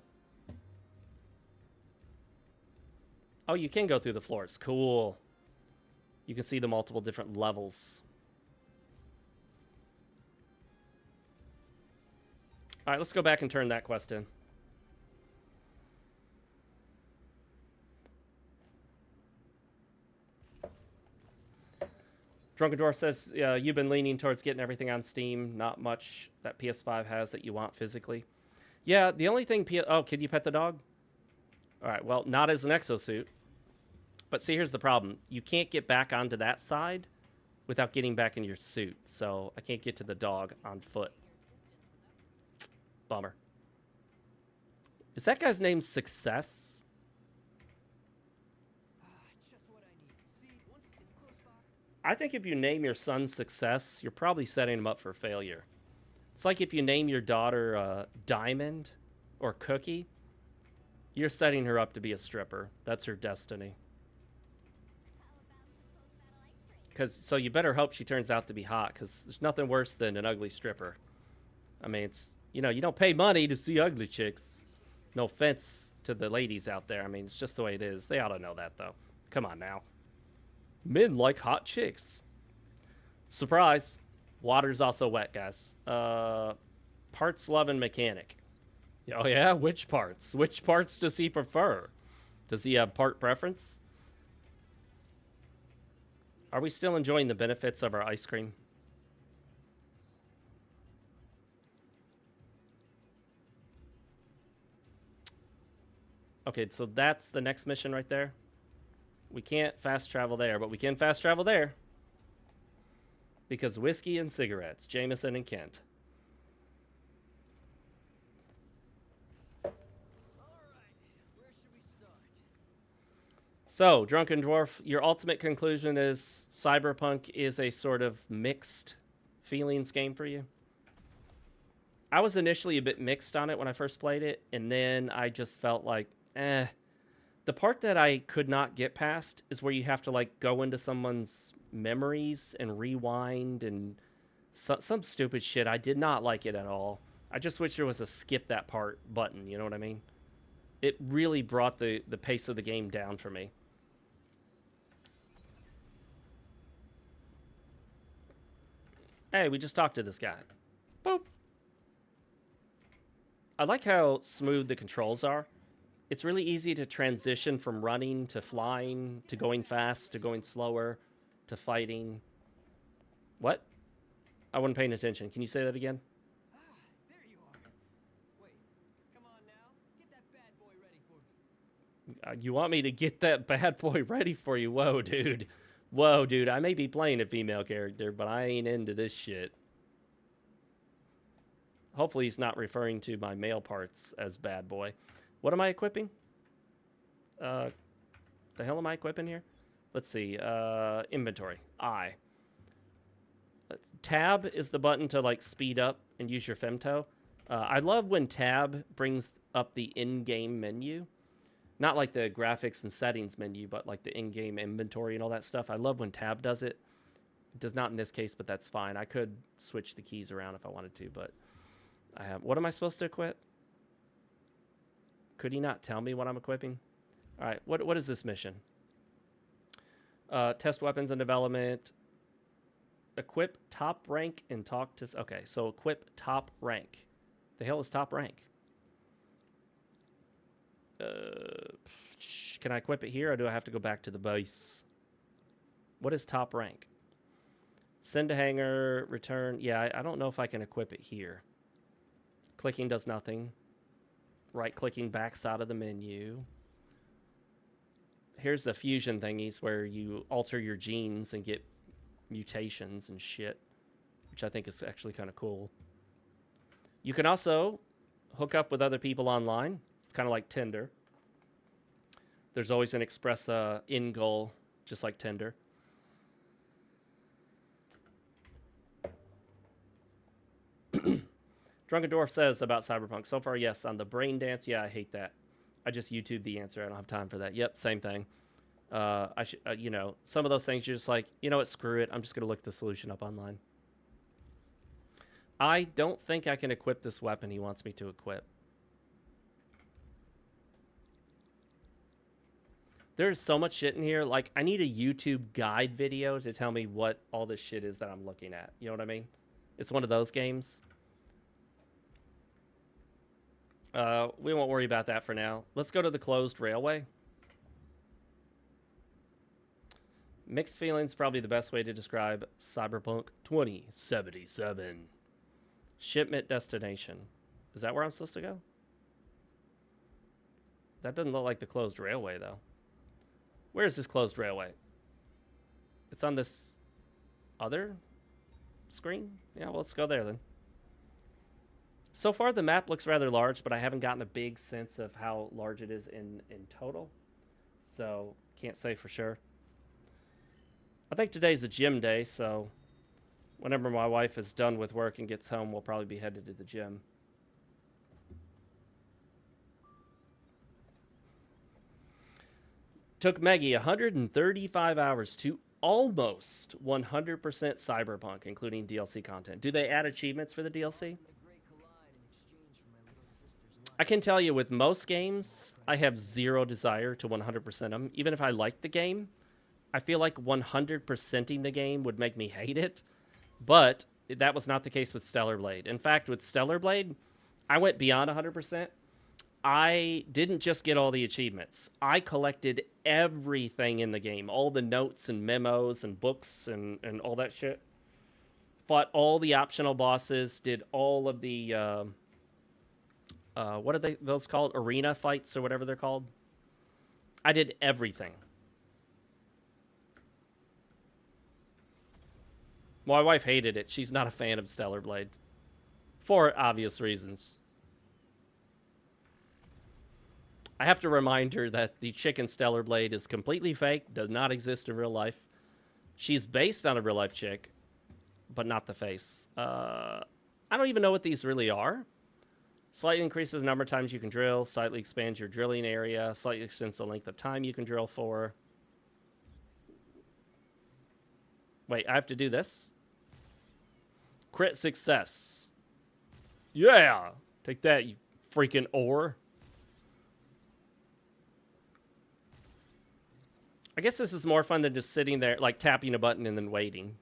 Oh, you can go through the floors. Cool. You can see the multiple different levels. All right, let's go back and turn that quest in. Drunken Dwarf says, you've been leaning towards getting everything on Steam. Not much that PS5 has that you want physically. Yeah, the only thing... Oh, can you pet the dog? All right, well, not as an exosuit. But see, here's the problem. You can't get back onto that side without getting back in your suit. So I can't get to the dog on foot. Bummer. Is that guy's name Success? Just what I need. See, once it's close I think if you name your son Success, you're probably setting him up for failure. It's like if you name your daughter Diamond or Cookie, you're setting her up to be a stripper. That's her destiny. So you better hope she turns out to be hot, because there's nothing worse than an ugly stripper. I mean, it's, you don't pay money to see ugly chicks. No offense to the ladies out there. I mean, it's just the way it is. They ought to know that, though. Come on now. Men like hot chicks. Surprise. Water's also wet, guys. Parts loving mechanic. Oh, yeah? Which parts? Which parts does he prefer? Does he have part preference? Are we still enjoying the benefits of our ice cream? Okay, so that's the next mission right there. We can't fast travel there, but we can fast travel there. Because whiskey and cigarettes. Jameson and Kent. So, Drunken Dwarf, your ultimate conclusion is Cyberpunk is a sort of mixed feelings game for you? I was initially a bit mixed on it when I first played it, and then I just felt like, The part that I could not get past is where you have to, like, go into someone's memories and rewind and some stupid shit. I did not like it at all. I just wish there was a skip that part button, you know what I mean? It really brought the pace of the game down for me. Hey, we just talked to this guy. Boop. I like how smooth the controls are. It's really easy to transition from running to flying to going fast to going slower to fighting. What? I wasn't paying attention. Can you say that again? There you are. Wait, come on now. Get that bad boy ready for me. You want me to get that bad boy ready for you? Whoa, dude. Whoa, dude. I may be playing a female character, but I ain't into this shit. Hopefully he's not referring to my male parts as bad boy. What am I equipping? The hell am I equipping here? Let's see. Inventory. Tab is the button to, like, speed up and use your femto. I love when tab brings up the in-game menu. Not like the graphics and settings menu, but like the in-game inventory and all that stuff. I love when tab does it. It does not in this case, but that's fine. I could switch the keys around if I wanted to, but I have... What am I supposed to equip? Could he not tell me what I'm equipping? All right, what is this mission? Test weapons in development. Equip top rank and talk to... Okay, so equip top rank. The hell is top rank? Can I equip it here, or do I have to go back to the base? What is top rank? Send to hangar, return. Yeah, I don't know if I can equip it here. Clicking does nothing. Right-clicking backs out of the menu. Here's the fusion thingies where you alter your genes and get mutations and shit, which I think is actually kind of cool. You can also hook up with other people online. It's kind of like Tinder. There's always an express end goal, just like Tinder. Drunken Dwarf says about Cyberpunk. So far, yes. On the brain dance, yeah, I hate that. I just YouTube the answer. I don't have time for that. Yep, same thing. I should, some of those things you're just like, you know what, screw it. I'm just going to look the solution up online. I don't think I can equip this weapon he wants me to equip. There's so much shit in here. Like, I need a YouTube guide video to tell me what all this shit is that I'm looking at. You know what I mean? It's one of those games. We won't worry about that for now. Let's go to the closed railway. Mixed feelings, probably the best way to describe Cyberpunk 2077. Shipment destination. Is that where I'm supposed to go? That doesn't look like the closed railway, though. Where is this closed railway? It's on this other screen? Yeah, well, let's go there then. So far, the map looks rather large, but I haven't gotten a big sense of how large it is in total. So, can't say for sure. I think today's a gym day, so whenever my wife is done with work and gets home, we'll probably be headed to the gym. Took Maggie 135 hours to almost 100% Cyberpunk, including DLC content. Do they add achievements for the DLC? I can tell you with most games, I have zero desire to 100% them. Even if I like the game, I feel like 100%ing the game would make me hate it. But that was not the case with Stellar Blade. In fact, with Stellar Blade, I went beyond 100%. I didn't just get all the achievements. I collected everything in the game. All the notes and memos and books and all that shit. Fought all the optional bosses. Did all of the... what are those called? Arena fights or whatever they're called. I did everything. My wife hated it. She's not a fan of Stellar Blade. For obvious reasons. I have to remind her that the chick in Stellar Blade is completely fake, does not exist in real life. She's based on a real life chick, but not the face. I don't even know what these really are. Slightly increases the number of times you can drill, slightly expands your drilling area, slightly extends the length of time you can drill for. Wait, I have to do this? Crit success. Yeah! Take that, you freaking ore. I guess this is more fun than just sitting there, like tapping a button and then waiting.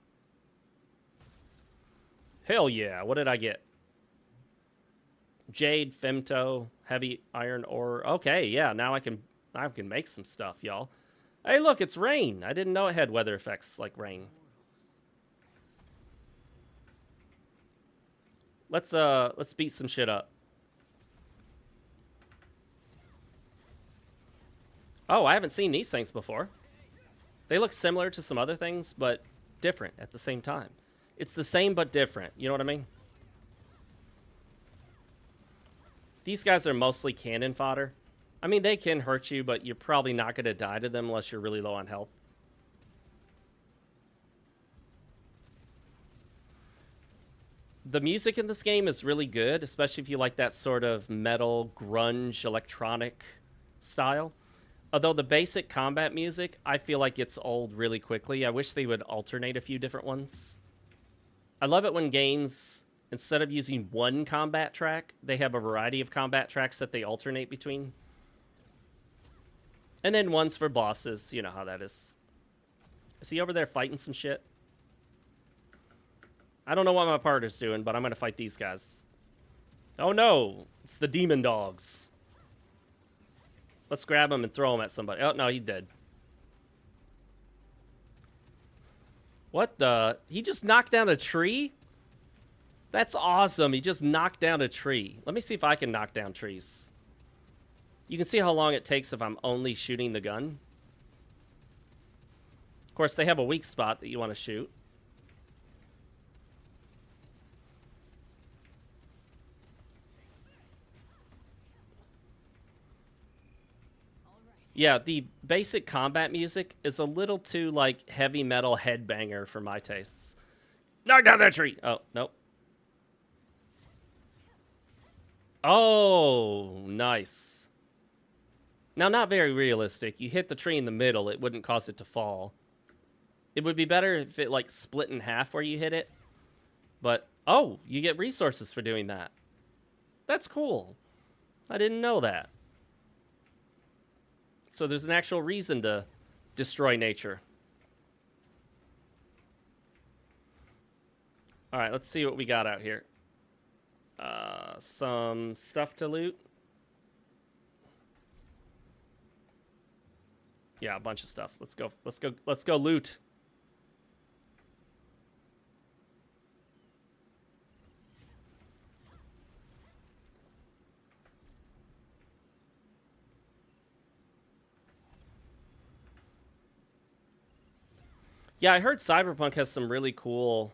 Hell yeah, what did I get? Jade, femto, heavy iron ore. Okay, yeah, now I can make some stuff, y'all. Hey, look, it's rain. I didn't know it had weather effects like rain. Let's beat some shit up. Oh, I haven't seen these things before. They look similar to some other things, but different at the same time. It's the same but different. You know what I mean? These guys are mostly cannon fodder. I mean, they can hurt you, but you're probably not going to die to them unless you're really low on health. The music in this game is really good, especially if you like that sort of metal, grunge, electronic style. Although the basic combat music, I feel like it's old really quickly. I wish they would alternate a few different ones. I love it when games, instead of using one combat track, they have a variety of combat tracks that they alternate between. And then ones for bosses. You know how that is. Is he over there fighting some shit? I don't know what my partner's doing, but I'm going to fight these guys. Oh no, it's the demon dogs. Let's grab him and throw him at somebody. Oh, no, he's dead. What the? He just knocked down a tree? That's awesome. He just knocked down a tree. Let me see if I can knock down trees. You can see how long it takes if I'm only shooting the gun. Of course, they have a weak spot that you want to shoot. Yeah, the basic combat music is a little too, like, heavy metal headbanger for my tastes. Knock down that tree! Oh, nope. Oh, nice. Now, not very realistic. You hit the tree in the middle, it wouldn't cause it to fall. It would be better if it, like, split in half where you hit it. But, oh, you get resources for doing that. That's cool. I didn't know that. So there's an actual reason to destroy nature. All right, let's see what we got out here. Some stuff to loot. Yeah, a bunch of stuff. Let's go. Let's go loot. Yeah, I heard Cyberpunk has some really cool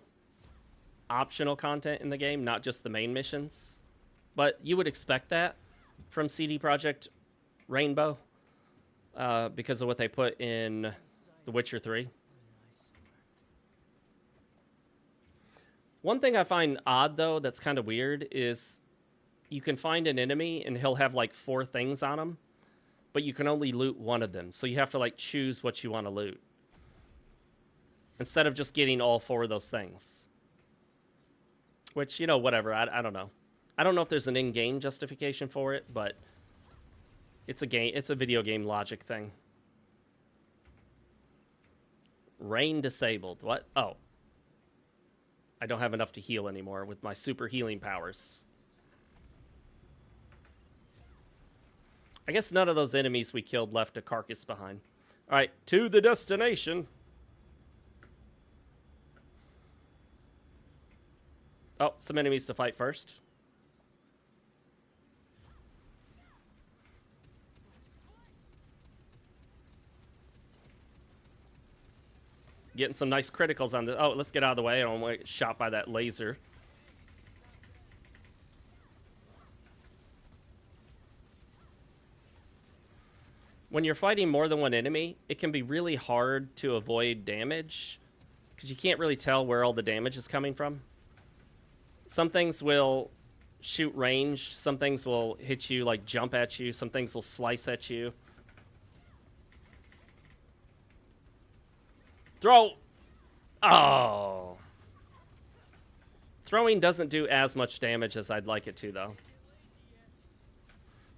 optional content in the game, not just the main missions. But you would expect that from CD Projekt Rainbow because of what they put in The Witcher 3. One thing I find odd, though, that's kind of weird, is you can find an enemy and he'll have like 4 things on him, but you can only loot one of them. So you have to like choose what you want to loot instead of just getting all 4 of those things. Which, you know, whatever. I don't know. I don't know if there's an in-game justification for it, but it's a game. It's a video game logic thing. Rain disabled. What? Oh. I don't have enough to heal anymore with my super healing powers. I guess none of those enemies we killed left a carcass behind. All right, to the destination. Oh, some enemies to fight first. Getting some nice criticals on the... Oh, let's get out of the way. I don't want to get shot by that laser. When you're fighting more than one enemy, it can be really hard to avoid damage because you can't really tell where all the damage is coming from. Some things will shoot range. Some things will hit you, like jump at you. Some things will slice at you. Throw! Oh! Throwing doesn't do as much damage as I'd like it to, though.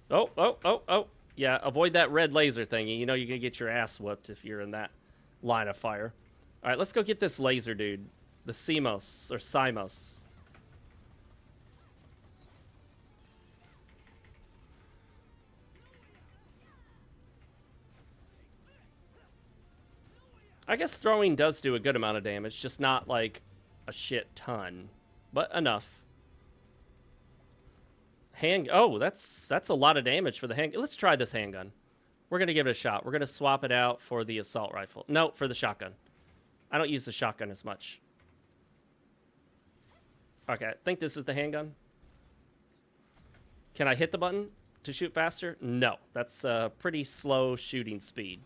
Oh. Yeah, avoid that red laser thingy. You know you're going to get your ass whooped if you're in that line of fire. All right, let's go get this laser dude. The Simos, or Simos. I guess throwing does do a good amount of damage, just not like a shit ton, but enough. Oh, that's a lot of damage for the handgun. Let's try this handgun. We're going to give it a shot. We're going to swap it out for the assault rifle. No, for the shotgun. I don't use the shotgun as much. Okay, I think this is the handgun. Can I hit the button to shoot faster? No, that's a pretty slow shooting speed.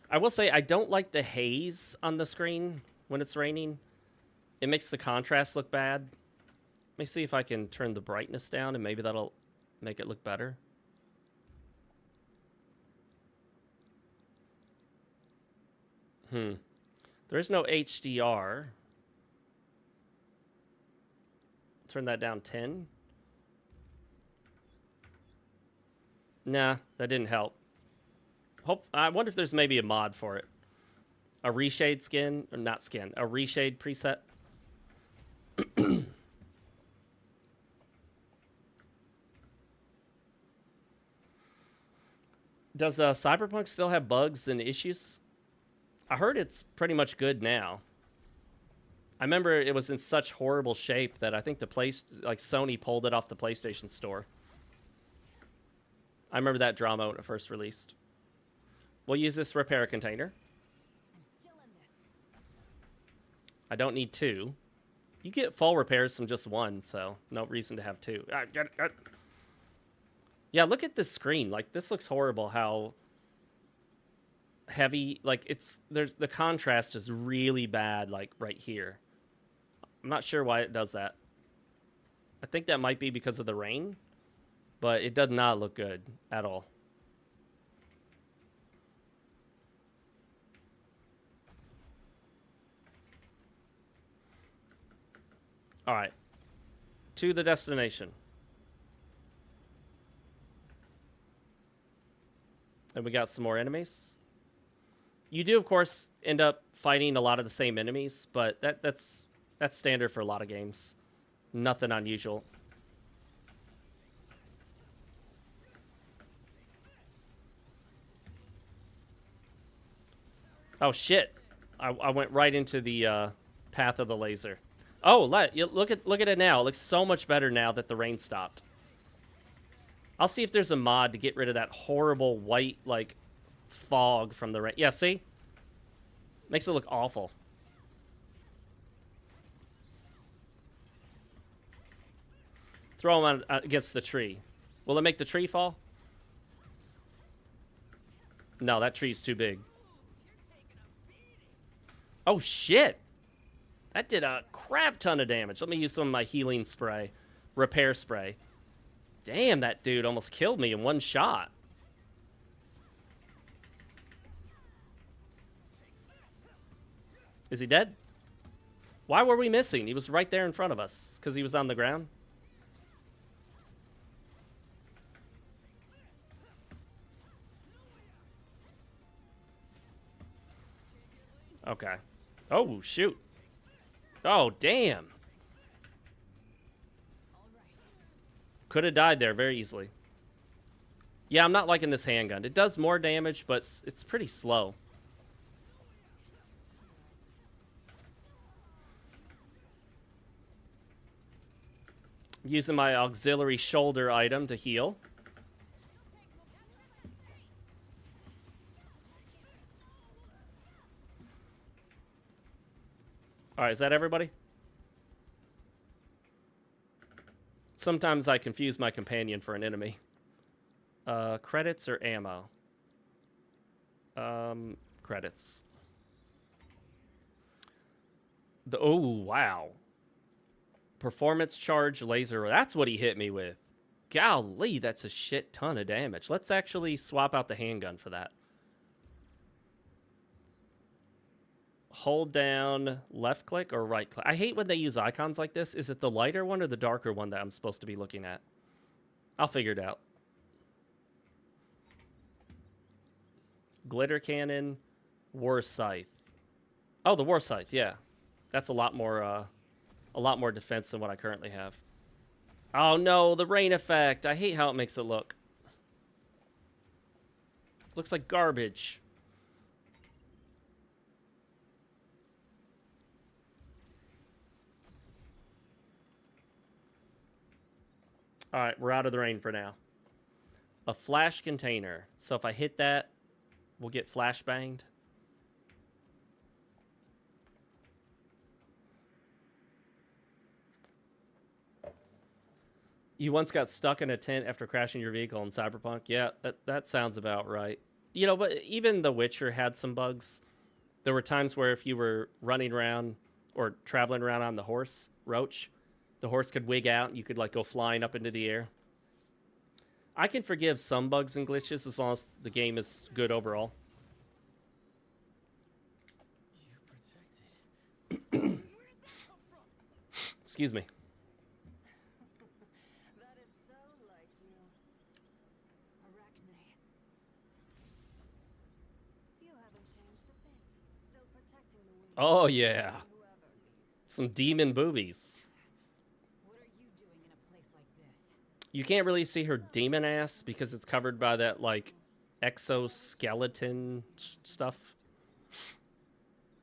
I will say I don't like the haze on the screen when it's raining. It makes the contrast look bad. Let me see if I can turn the brightness down and maybe that'll make it look better. There is no HDR. Turn that down 10. Nah, that didn't help. I wonder if there's maybe a mod for it. A reshade skin, or not skin, a reshade preset. Does Cyberpunk still have bugs and issues? I heard it's pretty much good now. I remember it was in such horrible shape that I think Sony pulled it off the PlayStation Store. I remember that drama when it first released. We'll use this repair container. I'm still in this. I don't need 2. You get full repairs from just 1, so no reason to have 2. Yeah, look at this screen. Like, this looks horrible how heavy, like, the contrast is really bad, like, right here. I'm not sure why it does that. I think that might be because of the rain, but it does not look good at all. All right, to the destination. And we got some more enemies. You do, of course, end up fighting a lot of the same enemies, but that's standard for a lot of games. Nothing unusual. Oh shit! I went right into the path of the laser. Oh, look at it now. It looks so much better now that the rain stopped. I'll see if there's a mod to get rid of that horrible white, like, fog from the rain. Yeah, see? Makes it look awful. Throw them against the tree. Will it make the tree fall? No, that tree's too big. Oh, shit. That did a crap ton of damage. Let me use some of my healing spray. Repair spray. Damn, that dude almost killed me in one shot. Is he dead? Why were we missing? He was right there in front of us. Because he was on the ground? Okay. Oh, shoot. Oh, damn. Could have died there very easily. Yeah, I'm not liking this handgun. It does more damage, but it's pretty slow. Using my auxiliary shoulder item to heal. Alright, is that everybody? Sometimes I confuse my companion for an enemy. Credits or ammo? Credits. Oh, wow. Performance charge laser. That's what he hit me with. Golly, that's a shit ton of damage. Let's actually swap out the handgun for that. Hold down left click or right click. I hate when they use icons like this. Is it the lighter one or the darker one that I'm supposed to be looking at? I'll figure it out. Glitter cannon, war scythe. Oh, the war scythe, yeah. That's a lot more defense than what I currently have. Oh no, the rain effect. I hate how it makes it look. Looks like garbage. Alright, we're out of the rain for now. A flash container. So if I hit that, we'll get flash banged. You once got stuck in a tent after crashing your vehicle in Cyberpunk? Yeah, that sounds about right. You know, but even The Witcher had some bugs. There were times where if you were running around or traveling around on the horse, Roach, the horse could wig out and you could like go flying up into the air. I can forgive some bugs and glitches as long as the game is good overall. Excuse me. That is so like you. Arachne. You haven't changed a bit. Still protecting the wings. Oh, yeah. Whoever needs. Some demon boobies. What are you doing in a place like this? You can't really see her demon ass because it's covered by that, like, exoskeleton stuff.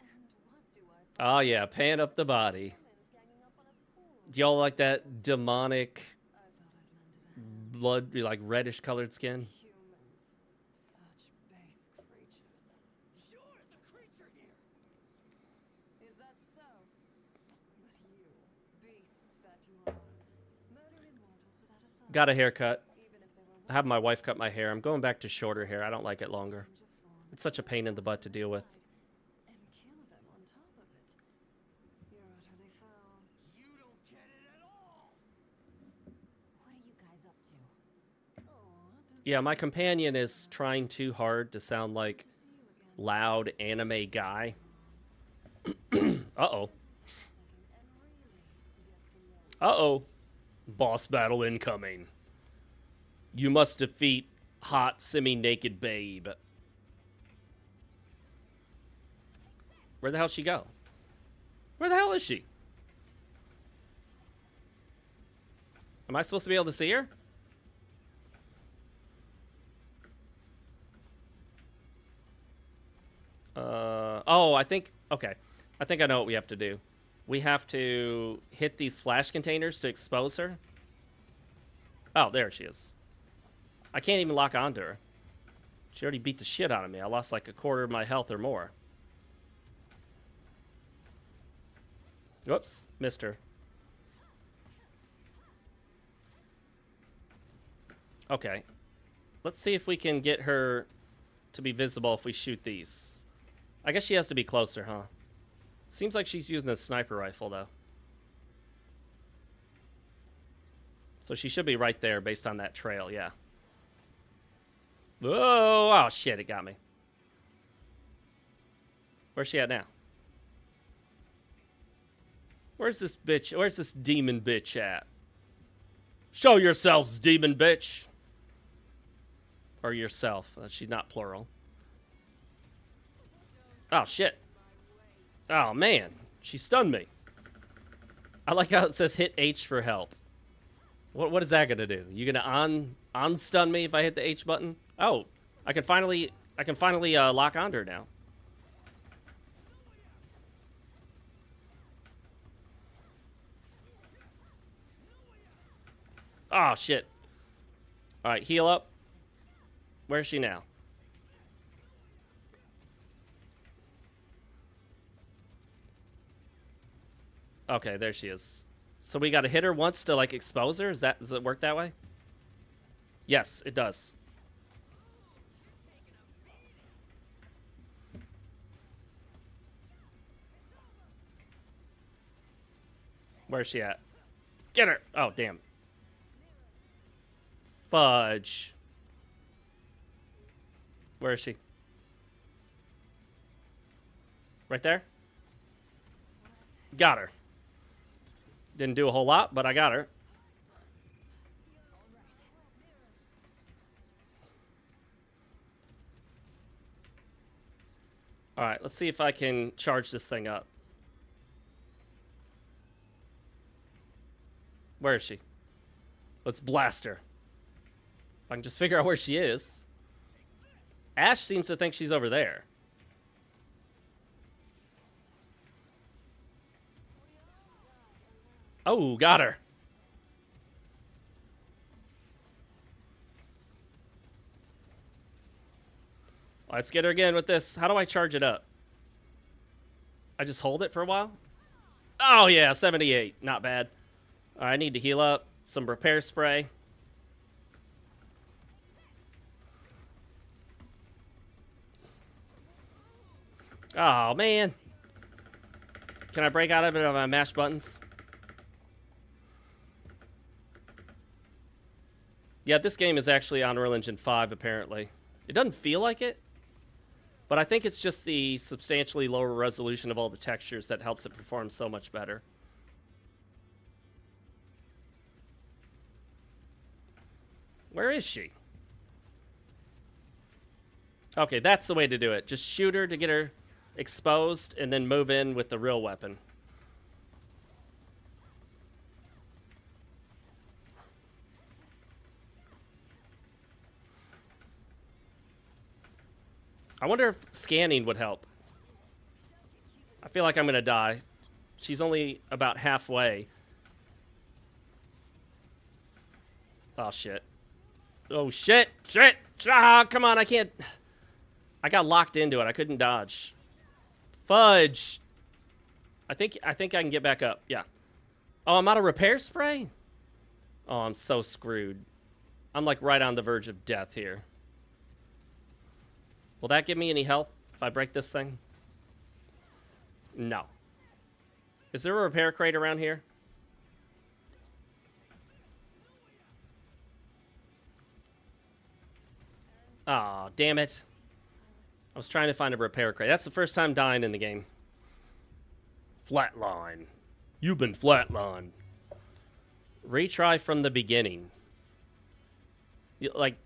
And what do I Oh, yeah, pan up the body. humans ganging up on a pool? Do y'all like that demonic, I thought I'd landed a blood, like, reddish colored skin? humans. Such base creatures. You're the creature here. Is that so? But you, beasts that you are, murder immortals without a thought. Got a haircut. Even if they were I have my wife cut my hair. I'm going back to shorter hair. I don't like it longer. change of form It's such a pain in the butt to deal with. and kill them on top of it. You're utterly foul. You don't get it at all. What are you guys up to? Oh, does Yeah, my companion is trying too hard to sound like to see you again. loud anime guy. Uh-oh. And really get to know Uh-oh. Boss battle incoming. You must defeat hot semi-naked babe. Where the hell she go? Where the hell is she? Am I supposed to be able to see her? Oh, I think, okay. I think I know what we have to do. We have to hit these flash containers to expose her. Oh, there she is. I can't even lock onto her. She already beat the shit out of me. I lost like a quarter of my health or more. Whoops, missed her. Okay. Let's see if we can get her to be visible if we shoot these. I guess she has to be closer, huh? Seems like she's using a sniper rifle, though. So she should be right there based on that trail, yeah. Whoa! Oh, shit, it got me. Where's she at now? Where's this bitch? Where's this demon bitch at? Show yourselves, demon bitch! Or yourself. She's not plural. Oh, shit. Oh, man. She stunned me. I like how it says hit H for help. What is that gonna do? You gonna on-stun me if I hit the H button? Oh, I can finally lock onto her now. Oh, shit. Alright, heal up. Where's she now? Okay, there she is. So we gotta hit her once to, like, expose her? Does it work that way? Yes, it does. Where's she at? Get her! Oh, damn. Fudge. Where is she? Right there? Got her. Didn't do a whole lot, but I got her. Alright, let's see if I can charge this thing up. Where is she? Let's blast her. If I can just figure out where she is. Ash seems to think she's over there. Oh, got her. Let's get her again with this. How do I charge it up? I just hold it for a while? Oh, yeah, 78. Not bad. I need to heal up. Some repair spray. Oh, man. Can I break out of it on my mashed buttons? Yeah, this game is actually on Unreal Engine 5, apparently. It doesn't feel like it, but I think it's just the substantially lower resolution of all the textures that helps it perform so much better. Where is she? Okay, that's the way to do it. Just shoot her to get her exposed, and then move in with the real weapon. I wonder if scanning would help. I feel like I'm gonna die. She's only about halfway. Oh, shit. Oh, shit! Shit! Ah, come on, I can't... I got locked into it. I couldn't dodge. Fudge! I think I can get back up. Yeah. Oh, I'm out of repair spray? Oh, I'm so screwed. I'm, like, right on the verge of death here. Will that give me any health if I break this thing? No. Is there a repair crate around here? Aw, damn it. I was trying to find a repair crate. That's the first time dying in the game. Flatline. You've been flatlined. Retry from the beginning. Like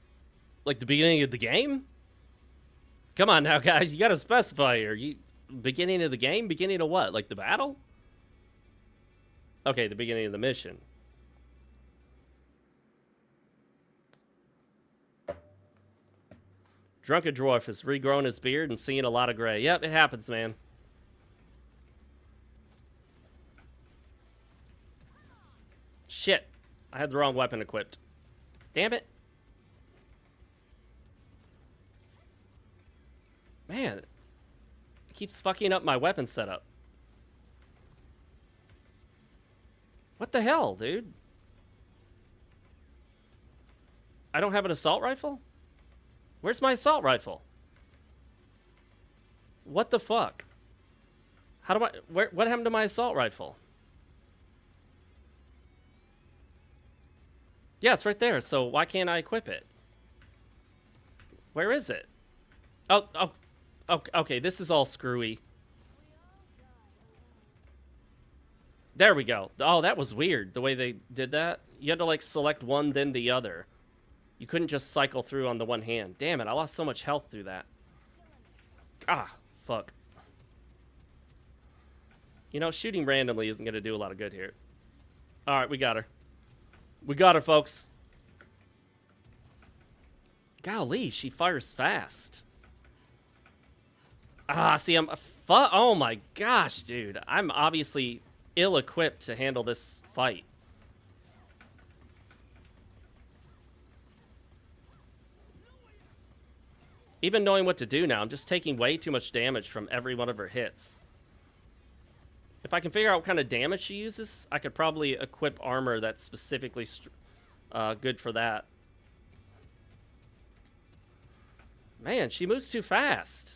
the beginning of the game? Come on now, guys. You gotta specify here. Beginning of the game? Beginning of what? Like the battle? Okay, the beginning of the mission. Drunken dwarf has regrown his beard and seen a lot of gray. Yep, it happens, man. Shit. I had the wrong weapon equipped. Damn it. Man. It keeps fucking up my weapon setup. What the hell, dude? I don't have an assault rifle? Where's my assault rifle? What the fuck? How do I... what happened to my assault rifle? Yeah, it's right there. So why can't I equip it? Where is it? Oh, okay. This is all screwy. There we go. Oh, that was weird, the way they did that. You had to, like, select one, then the other. You couldn't just cycle through on the one hand. Damn it, I lost so much health through that. Ah, fuck. You know, shooting randomly isn't going to do a lot of good here. Alright, we got her. We got her, folks. Golly, she fires fast. Ah, see, oh my gosh, dude. I'm obviously ill-equipped to handle this fight. Even knowing what to do now, I'm just taking way too much damage from every one of her hits. If I can figure out what kind of damage she uses, I could probably equip armor that's specifically good for that. Man, she moves too fast.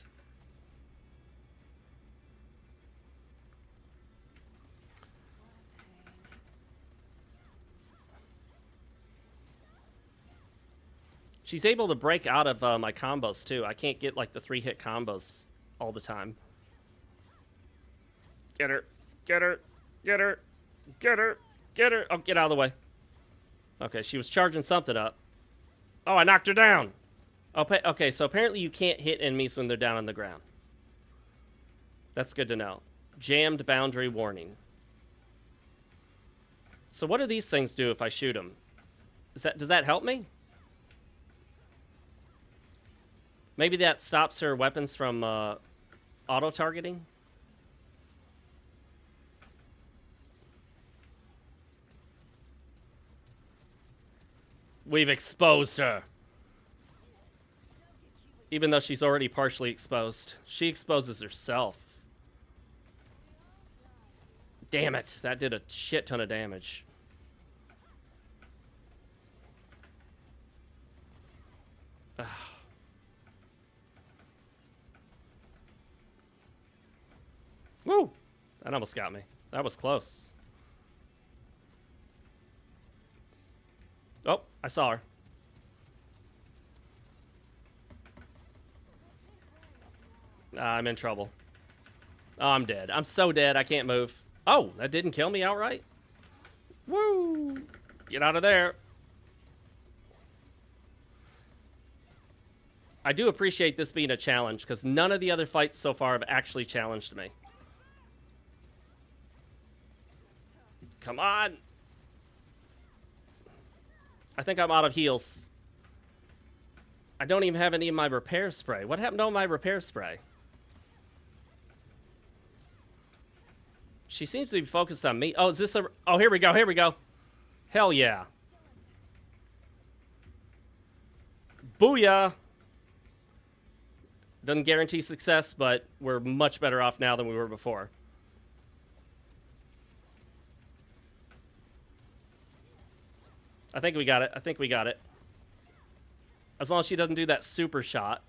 She's able to break out of my combos, too. I can't get, like, the 3-hit combos all the time. Get her. Get her. Get her. Get her. Get her. Oh, get out of the way. Okay, she was charging something up. Oh, I knocked her down. Okay, so apparently you can't hit enemies when they're down on the ground. That's good to know. Jammed boundary warning. So what do these things do if I shoot them? Does that help me? Maybe that stops her weapons from auto-targeting? We've exposed her. Even though she's already partially exposed. She exposes herself. Damn it. That did a shit ton of damage. Ugh. Woo! That almost got me. That was close. Oh, I saw her. I'm in trouble. Oh, I'm dead. I'm so dead, I can't move. Oh, that didn't kill me outright? Woo! Get out of there. I do appreciate this being a challenge, because none of the other fights so far have actually challenged me. Come on! I think I'm out of heals. I don't even have any of my repair spray. What happened to all my repair spray? She seems to be focused on me. Oh, is this a... Oh, here we go, here we go. Hell yeah. Booyah! Doesn't guarantee success, but we're much better off now than we were before. I think we got it. I think we got it. As long as she doesn't do that super shot.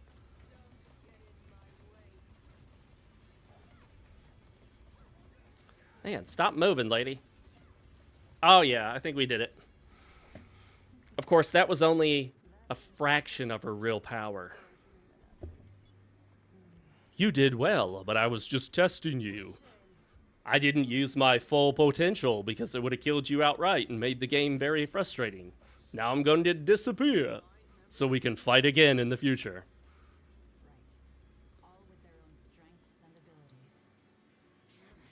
Man, stop moving, lady. Oh, yeah, I think we did it. Of course, that was only a fraction of her real power. You did well, but I was just testing you. I didn't use my full potential because it would have killed you outright and made the game very frustrating. Now I'm going to disappear so we can fight again in the future. Right. All with their own strengths and abilities. Damn it.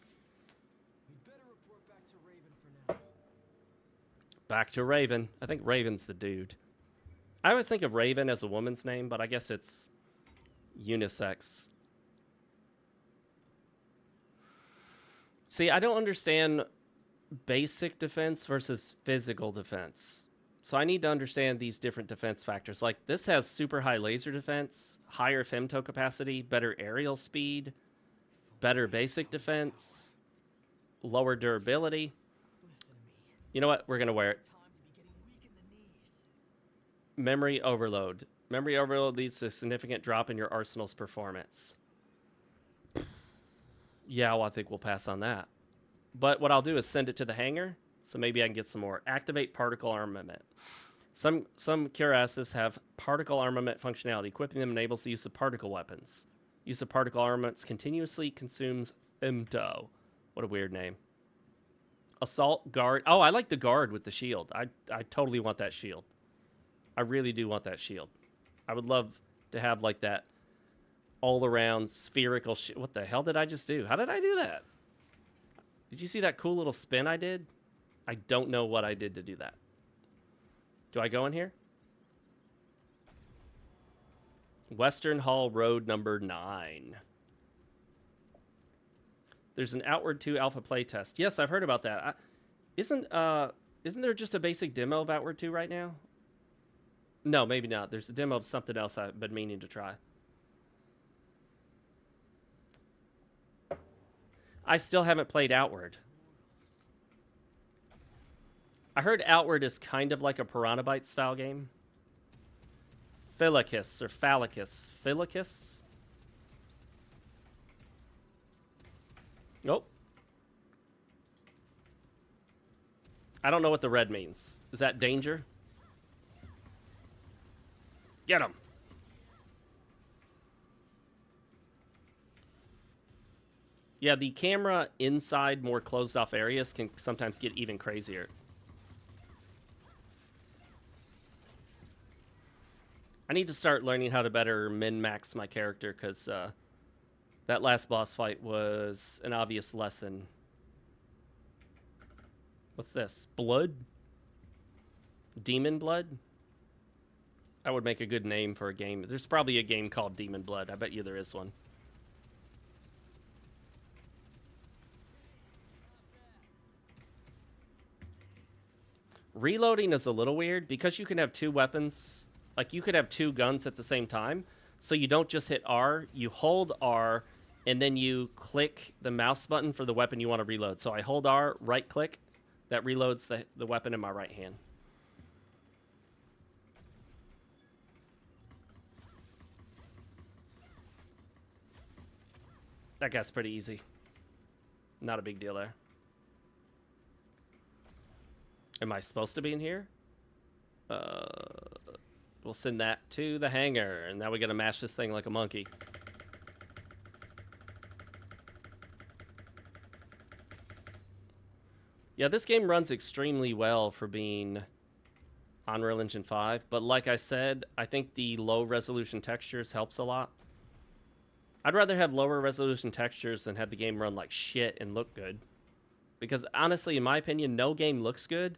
We'd better report back to Raven for now. Back to Raven. I think Raven's the dude. I always think of Raven as a woman's name, but I guess it's unisex. See, I don't understand basic defense versus physical defense. So I need to understand these different defense factors. Like, this has super high laser defense, higher femto capacity, better aerial speed, better basic defense, lower durability. You know what? We're going to wear it. Memory overload. Memory overload leads to a significant drop in your arsenal's performance. Yeah, well, I think we'll pass on that. But what I'll do is send it to the hangar, so maybe I can get some more. Activate particle armament. Some cuirasses have particle armament functionality. Equipping them enables the use of particle weapons. Use of particle armaments continuously consumes femto. What a weird name. Assault guard. Oh, I like the guard with the shield. I totally want that shield. I really do want that shield. I would love to have like that all-around spherical what the hell did I just do? How did I do that? Did you see that cool little spin I did? I don't know what I did to do that. Do I go in here? Western Hall Road number 9. There's an Outward 2 alpha playtest. Yes, I've heard about that. Isn't there just a basic demo of Outward 2 right now? No, maybe not. There's a demo of something else I've been meaning to try. I still haven't played Outward. I heard Outward is kind of like a Piranha Bytes style game. Philicus or Phallicus. Philicus? Nope. I don't know what the red means. Is that danger? Get him. Yeah, the camera inside more closed off areas can sometimes get even crazier. I need to start learning how to better min-max my character, because that last boss fight was an obvious lesson. What's this? Blood? Demon Blood? That would make a good name for a game. There's probably a game called Demon Blood. I bet you there is one. Reloading is a little weird because you can have two weapons. Like, you could have two guns at the same time. So you don't just hit R, you hold R, and then you click the mouse button for the weapon you want to reload. So I hold R, right click, that reloads the weapon in my right hand. That guy's pretty easy. Not a big deal there. Am I supposed to be in here? We'll send that to the hangar, and now we gotta mash this thing like a monkey. Yeah, this game runs extremely well for being Unreal Engine 5, but like I said, I think the low resolution textures helps a lot. I'd rather have lower resolution textures than have the game run like shit and look good. Because honestly, in my opinion, no game looks good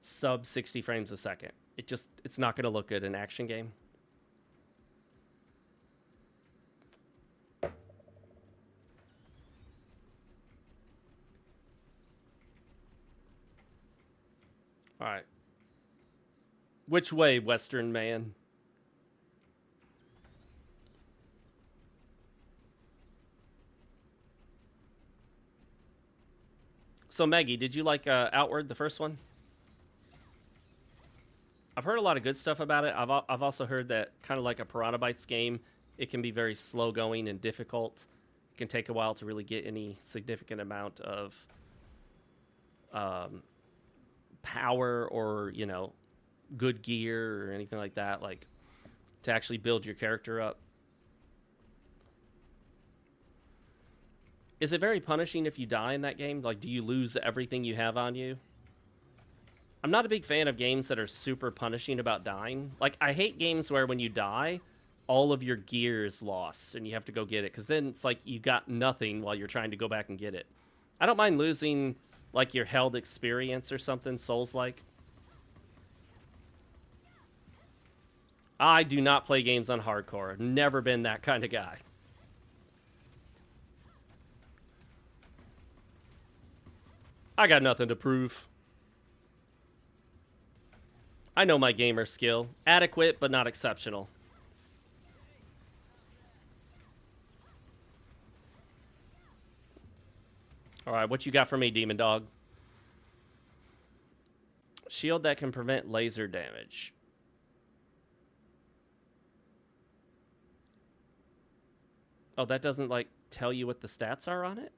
sub 60 frames a second. It's not going to look good in an action game. All right. Which way, Western man? So, Maggie, did you like Outward, the first one? I've heard a lot of good stuff about it. I've also heard that kind of like a Piranha Bytes game, it can be very slow going and difficult. It can take a while to really get any significant amount of power or, you know, good gear or anything like that, like to actually build your character up. Is it very punishing if you die in that game? Like, do you lose everything you have on you? I'm not a big fan of games that are super punishing about dying. Like, I hate games where when you die, all of your gear is lost and you have to go get it. Because then it's like you got nothing while you're trying to go back and get it. I don't mind losing, like, your held experience or something, Souls-like. I do not play games on hardcore. Never been that kind of guy. I got nothing to prove. I know my gamer skill. Adequate, but not exceptional. Alright, what you got for me, Demon Dog? Shield that can prevent laser damage. Oh, that doesn't, like, tell you what the stats are on it?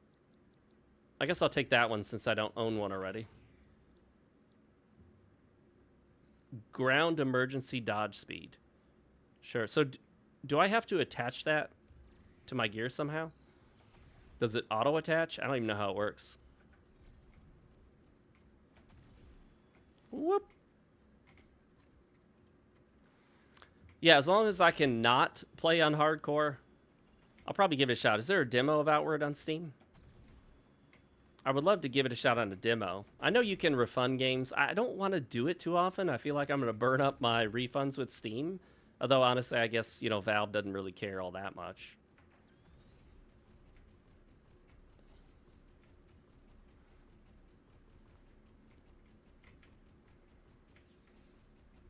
I guess I'll take that one since I don't own one already. Ground emergency dodge speed. Sure. So do I have to attach that to my gear somehow? Does it auto attach? I don't even know how it works. Whoop. Yeah, as long as I can not play on hardcore, I'll probably give it a shot. Is there a demo of Outward on Steam? I would love to give it a shot on a demo. I know you can refund games. I don't want to do it too often. I feel like I'm going to burn up my refunds with Steam. Although, honestly, I guess, you know, Valve doesn't really care all that much.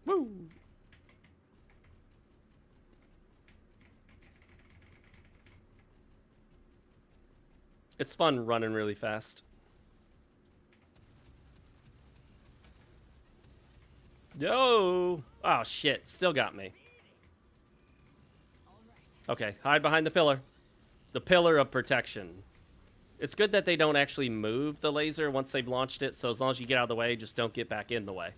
Woo! It's fun running really fast. Yo! Oh, shit. Still got me. Okay, hide behind the pillar. The pillar of protection. It's good that they don't actually move the laser once they've launched it, so as long as you get out of the way, just don't get back in the way.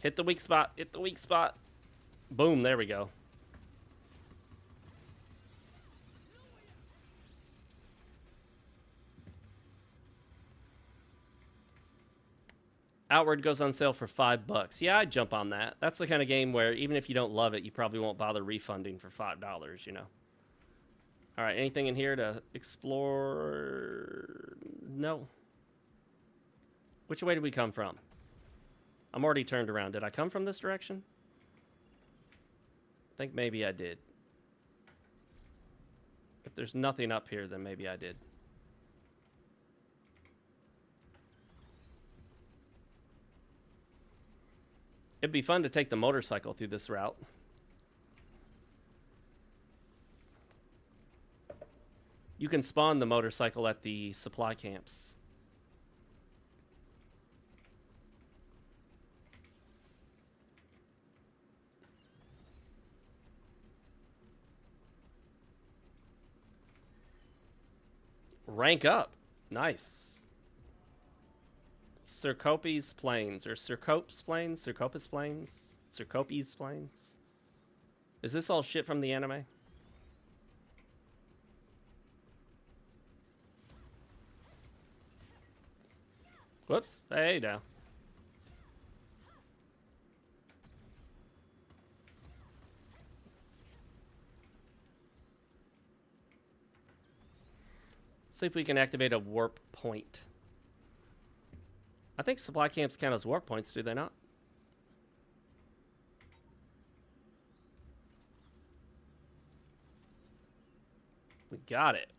Hit the weak spot. Hit the weak spot. Boom, there we go. Outward goes on sale for $5. Yeah, I'd jump on that. That's the kind of game where even if you don't love it, you probably won't bother refunding for $5, you know. All right, anything in here to explore? No. Which way did we come from? I'm already turned around. Did I come from this direction? I think maybe I did. If there's nothing up here, then maybe I did. It'd be fun to take the motorcycle through this route. You can spawn the motorcycle at the supply camps. Rank up. Nice. Cercopes Plains, or Cercopes Plains, Cercopes Plains, Cercopes Plains. Is this all shit from the anime? Whoops. Hey, now. See if we can activate a warp point. I think supply camps count as warp points, do they not? We got it.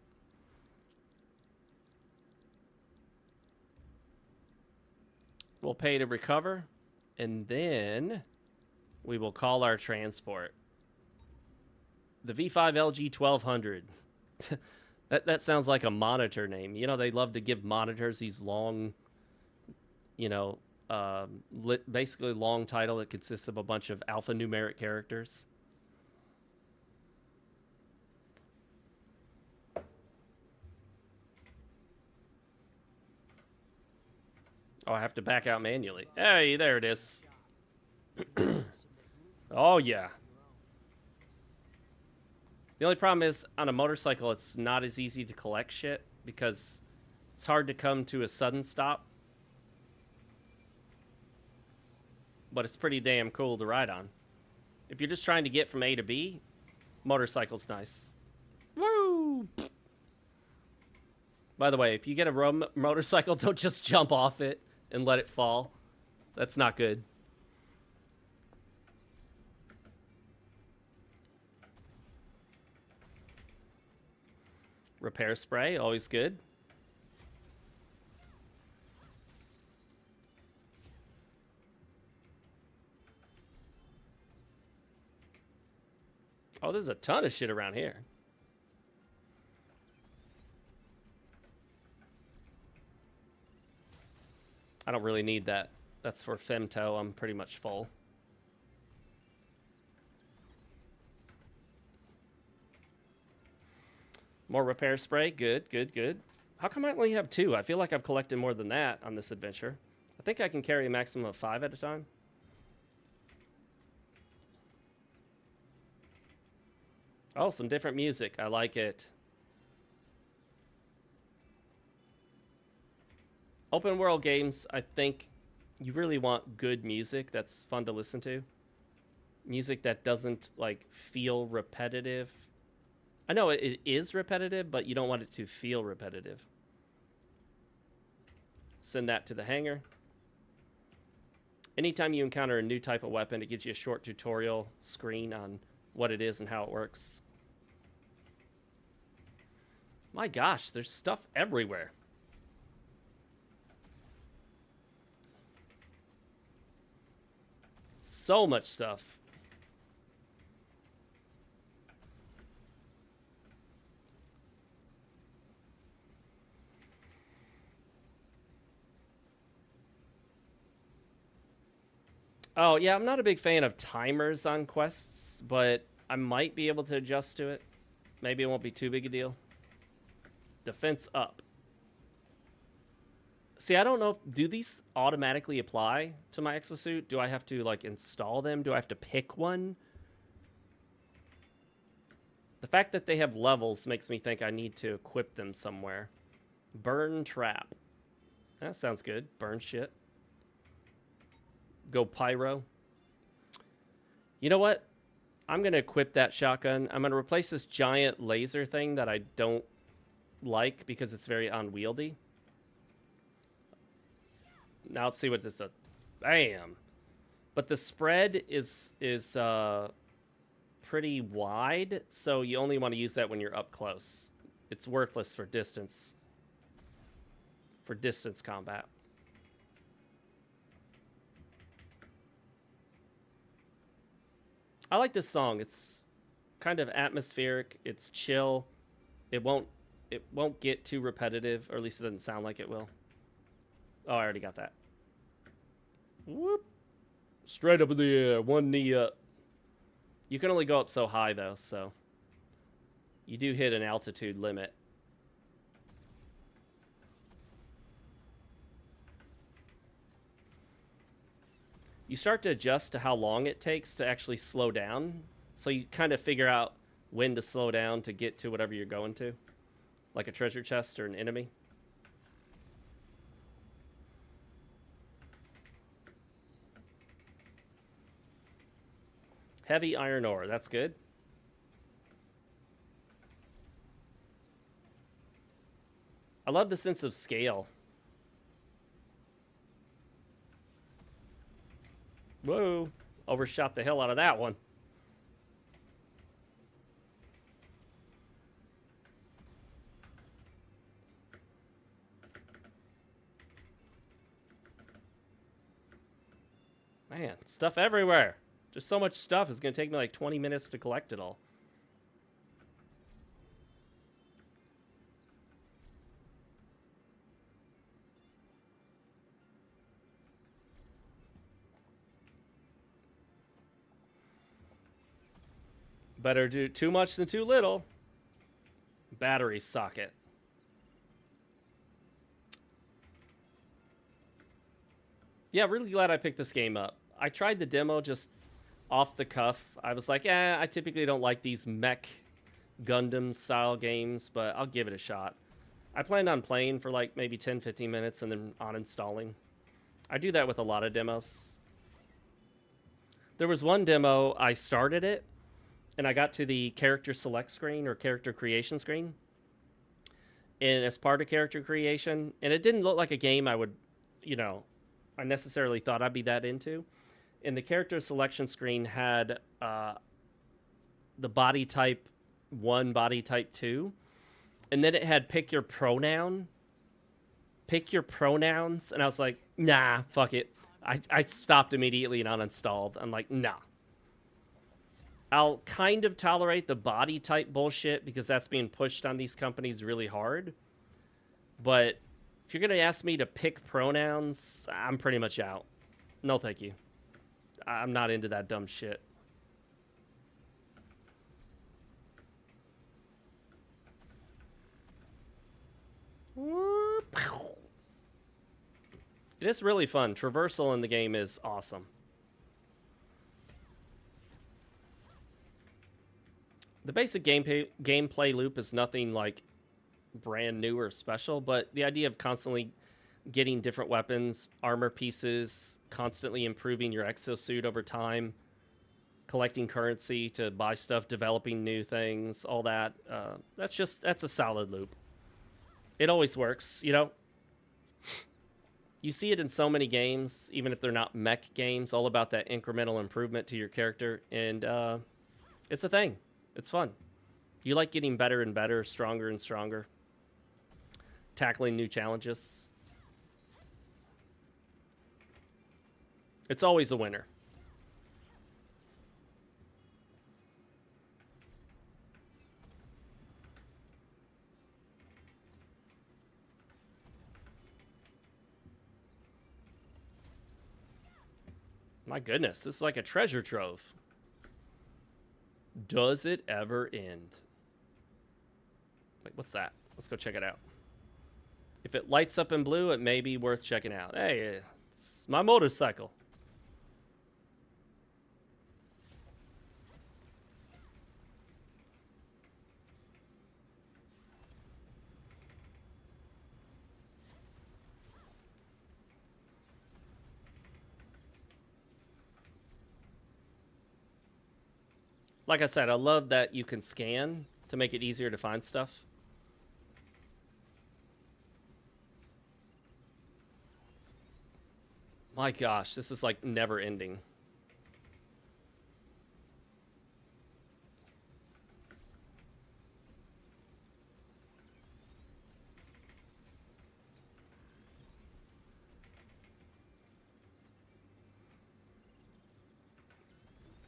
We'll pay to recover, and then we will call our transport. The V5LG 1200. That sounds like a monitor name. You know, they love to give monitors these long, you know, basically long title that consists of a bunch of alphanumeric characters. Oh, I have to back out manually. Hey, there it is. Oh, yeah. The only problem is, on a motorcycle, it's not as easy to collect shit because it's hard to come to a sudden stop. But it's pretty damn cool to ride on. If you're just trying to get from A to B, motorcycle's nice. Woo! By the way, if you get a motorcycle, don't just jump off it and let it fall. That's not good. Repair spray, always good. Oh, there's a ton of shit around here. I don't really need that. That's for femto. I'm pretty much full. More repair spray. Good, good, good. How come I only have 2? I feel like I've collected more than that on this adventure. I think I can carry a maximum of 5 at a time. Oh, some different music. I like it. Open world games, I think you really want good music that's fun to listen to. Music that doesn't like feel repetitive. I know it is repetitive, but you don't want it to feel repetitive. Send that to the hangar. Anytime you encounter a new type of weapon, it gives you a short tutorial screen on what it is and how it works. My gosh, there's stuff everywhere. So much stuff. Oh, yeah, I'm not a big fan of timers on quests, but I might be able to adjust to it. Maybe it won't be too big a deal. Defense up. See, I don't know if... Do these automatically apply to my exosuit? Do I have to, like, install them? Do I have to pick one? The fact that they have levels makes me think I need to equip them somewhere. Burn trap. That sounds good. Burn shit. Go pyro. You know what? I'm going to equip that shotgun. I'm going to replace this giant laser thing that I don't like because it's very unwieldy. Now let's see what this does. Bam. But the spread is pretty wide, so you only want to use that when you're up close. It's worthless for distance combat. I like this song. It's kind of atmospheric. It's chill. It won't get too repetitive, or at least it doesn't sound like it will. Oh, I already got that. Whoop. Straight up in the air. One knee up. You can only go up so high, though, so... You do hit an altitude limit. You start to adjust to how long it takes to actually slow down. So you kind of figure out when to slow down to get to whatever you're going to. Like a treasure chest or an enemy. Heavy iron ore, that's good. I love the sense of scale. Whoa, overshot the hell out of that one. Man, stuff everywhere. Just so much stuff. It's going to take me like 20 minutes to collect it all. Better do too much than too little. Battery socket. Yeah, really glad I picked this game up. I tried the demo just off the cuff. I was like, I typically don't like these Mech Gundam style games, but I'll give it a shot. I planned on playing for like maybe 10-15 minutes and then uninstalling. I do that with a lot of demos. There was one demo, I started it, and I got to the character select screen or character creation screen. And as part of character creation, and it didn't look like a game I would, I necessarily thought I'd be that into. And the character selection screen had the body type 1, body type 2. And then it had pick your pronoun. Pick your pronouns. And I was like, nah, fuck it. I stopped immediately and uninstalled. I'm like, nah. I'll kind of tolerate the body type bullshit because that's being pushed on these companies really hard. But If you're going to ask me to pick pronouns, I'm pretty much out. No, thank you. I'm not into that dumb shit. It is really fun. Traversal in the game is awesome. The basic gameplay loop is nothing like brand new or special, but the idea of constantly getting different weapons, armor pieces, constantly improving your exosuit over time, collecting currency to buy stuff, developing new things, all that, that's a solid loop. It always works, you know? You see it in so many games, even if they're not mech games, all about that incremental improvement to your character, and it's a thing. It's fun. You like getting better and better, stronger and stronger, tackling new challenges. It's always a winner. My goodness, this is like a treasure trove. Does it ever end? Wait, what's that? Let's go check it out. If it lights up in blue, it may be worth checking out. Hey, it's my motorcycle. Like I said, I love that you can scan to make it easier to find stuff. My gosh, this is like never ending.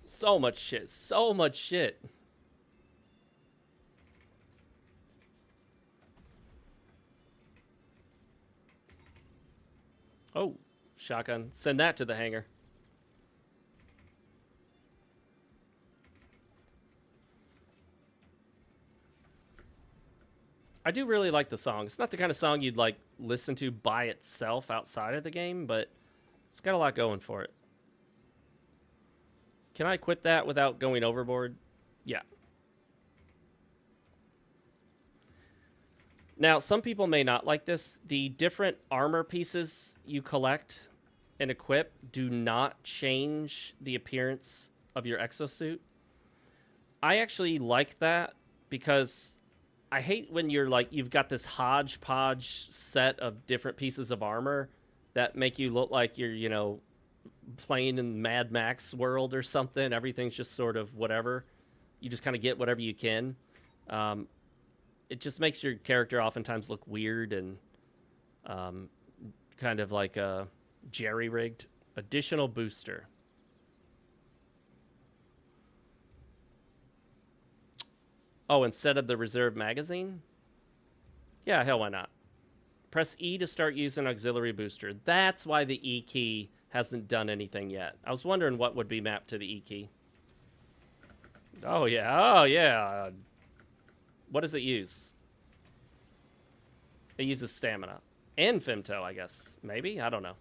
So much shit. So much shit. Oh, shotgun. Send that to the hangar. I do really like the song. It's not the kind of song you'd like listen to by itself outside of the game, but it's got a lot going for it. Can I equip that without going overboard? Yeah. Now, some people may not like this. The different armor pieces you collect and equip do not change the appearance of your exosuit. I actually like that because I hate when you're like, you've got this hodgepodge set of different pieces of armor that make you look like you're, you know, playing in Mad Max world or something. Everything's just sort of whatever. You just kind of get whatever you can. It just makes your character oftentimes look weird and kind of like a jerry-rigged. Additional booster. Oh, instead of the reserve magazine? Yeah, hell, why not? Press E to start using auxiliary booster. That's why the E key hasn't done anything yet. I was wondering what would be mapped to the E key. Oh, yeah. Oh, yeah. What does it use? It uses stamina. And femto, I guess. Maybe? I don't know.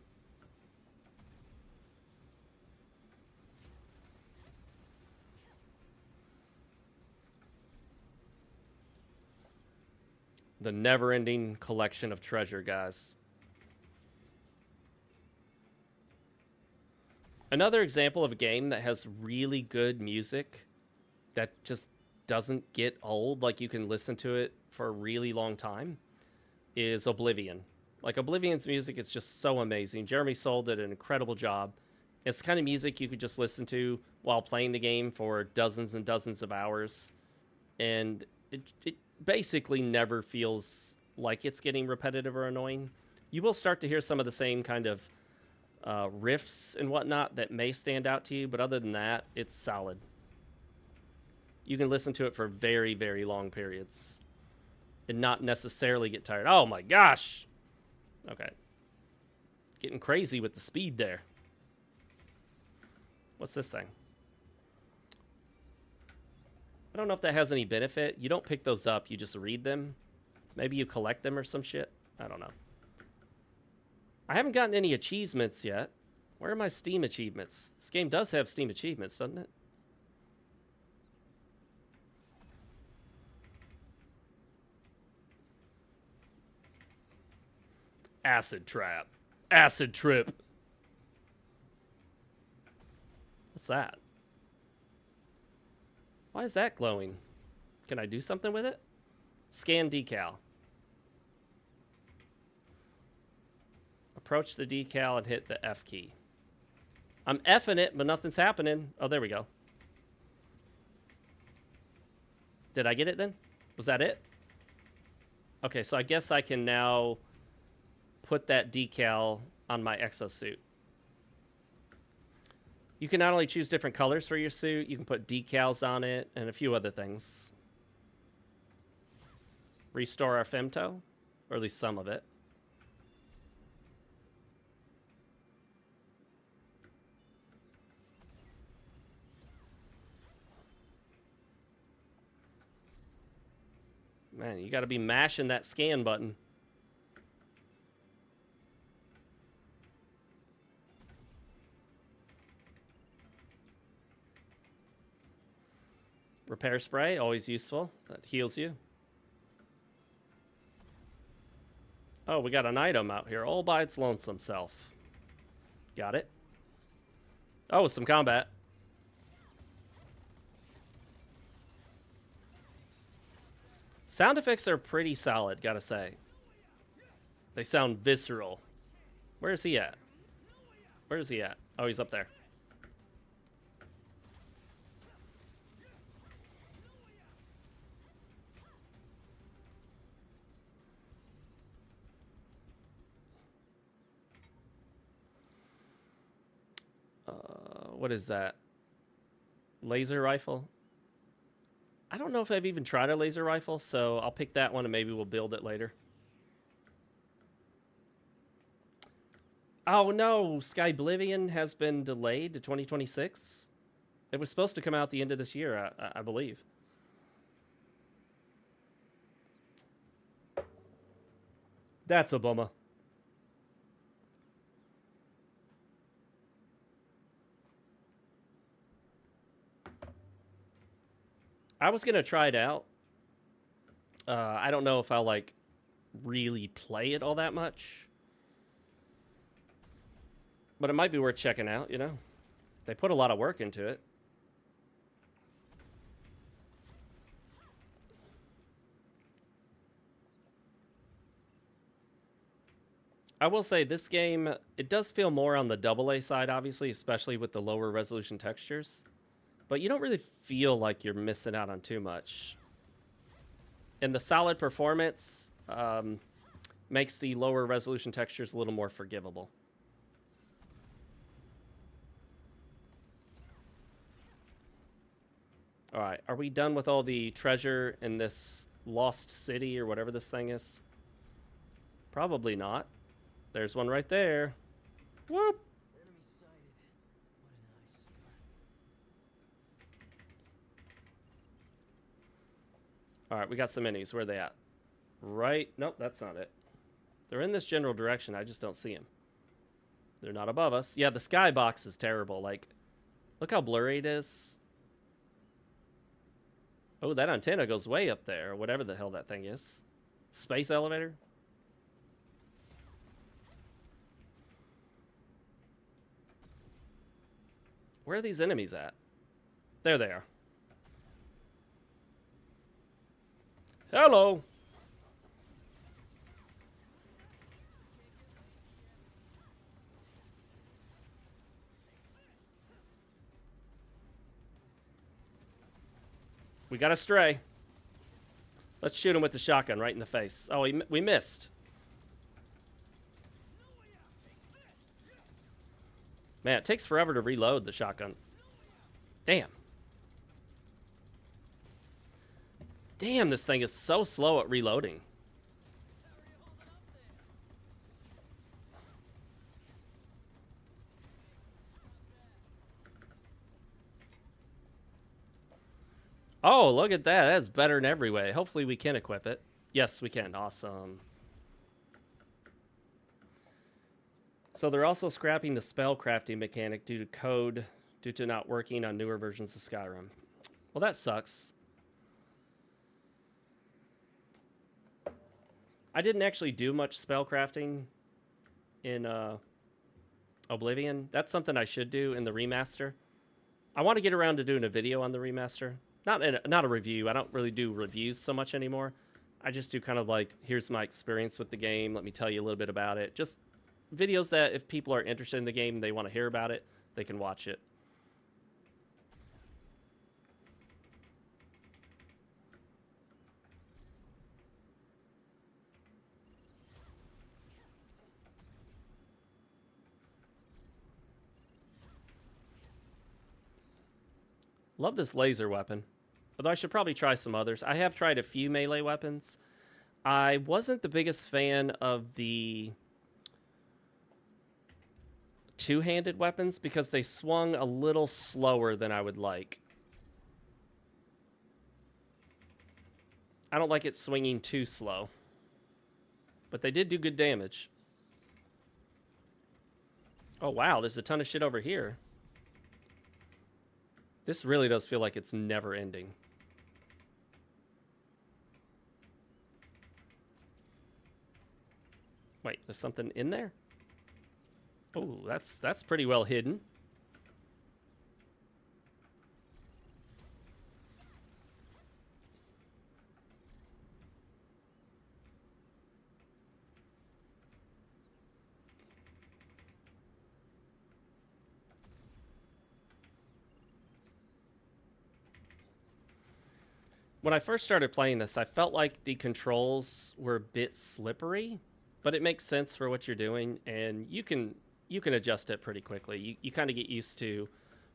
The never-ending collection of treasure, guys. Another example of a game that has really good music that just doesn't get old, like you can listen to it for a really long time, is Oblivion. Like, Oblivion's music is just so amazing. Jeremy Soule did an incredible job. It's the kind of music you could just listen to while playing the game for dozens and dozens of hours. And it basically never feels like it's getting repetitive or annoying. You will start to hear some of the same kind of riffs and whatnot that may stand out to you, but other than that, it's solid. You can listen to it for very, very long periods and not necessarily get tired. Oh my gosh! Okay. Getting crazy with the speed there. What's this thing? I don't know if that has any benefit. You don't pick those up, you just read them. Maybe you collect them or some shit. I don't know. I haven't gotten any achievements yet. Where are my Steam achievements? This game does have Steam achievements, doesn't it? Acid trap. Acid trip. What's that? Why is that glowing? Can I do something with it? Scan decal. Approach the decal and hit the F key. I'm F'ing it, but nothing's happening. Oh, there we go. Did I get it then? Was that it? Okay, so I guess I can now put that decal on my exosuit. You can not only choose different colors for your suit, you can put decals on it and a few other things. Restore our femto, or at least some of it. Man, you got to be mashing that scan button. Repair spray, always useful. That heals you. Oh, we got an item out here all by its lonesome self. Got it. Oh, some combat. Sound effects are pretty solid, gotta say. They sound visceral. Where is he at? Where is he at? Oh, he's up there. What is that? Laser rifle? I don't know if I've even tried a laser rifle, so I'll pick that one and maybe we'll build it later. Oh no, Skyblivion has been delayed to 2026. It was supposed to come out the end of this year, I believe. That's a bummer. I was gonna try it out. I don't know if I'll like really play it all that much, but it might be worth checking out. You know, they put a lot of work into it. I will say this game, it does feel more on the AA side, obviously, especially with the lower resolution textures. But you don't really feel like you're missing out on too much. And the solid performance makes the lower resolution textures a little more forgivable. All right, are we done with all the treasure in this lost city or whatever this thing is? Probably not. There's one right there. Whoop! Enemy sighted. What an eyesore. All right, we got some minis. Where are they at? Right. Nope, that's not it. They're in this general direction. I just don't see them. They're not above us. Yeah, the skybox is terrible. Like, look how blurry it is. Oh, that antenna goes way up there, or whatever the hell that thing is. Space elevator? Where are these enemies at? There they are. Hello. We got a stray. Let's shoot him with the shotgun right in the face. Oh, we missed. Man, it takes forever to reload the shotgun. Damn. Damn, this thing is so slow at reloading. Oh, look at that. That's better in every way. Hopefully we can equip it. Yes, we can. Awesome. So they're also scrapping the spell crafting mechanic due to not working on newer versions of Skyrim. Well, that sucks. I didn't actually do much spell crafting in Oblivion. That's something I should do in the remaster. I want to get around to doing a video on the remaster. Not a review. I don't really do reviews so much anymore. I just do kind of like, here's my experience with the game. Let me tell you a little bit about it. Just videos that if people are interested in the game and they want to hear about it, they can watch it. Love this laser weapon. Although I should probably try some others. I have tried a few melee weapons. I wasn't the biggest fan of the two-handed weapons because they swung a little slower than I would like. I don't like it swinging too slow. But they did do good damage. Oh wow, there's a ton of shit over here. This really does feel like it's never ending. Wait, there's something in there? Oh, that's pretty well hidden. When I first started playing this, I felt like the controls were a bit slippery, but it makes sense for what you're doing, and you can adjust it pretty quickly. You kind of get used to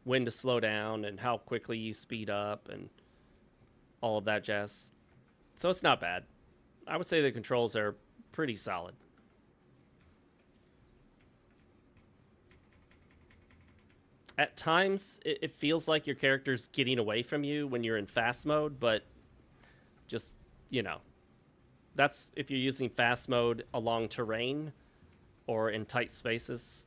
when to slow down and how quickly you speed up and all of that jazz. So it's not bad. I would say the controls are pretty solid. At times, it feels like your character's getting away from you when you're in fast mode, but just, you know, that's if you're using fast mode along terrain or in tight spaces.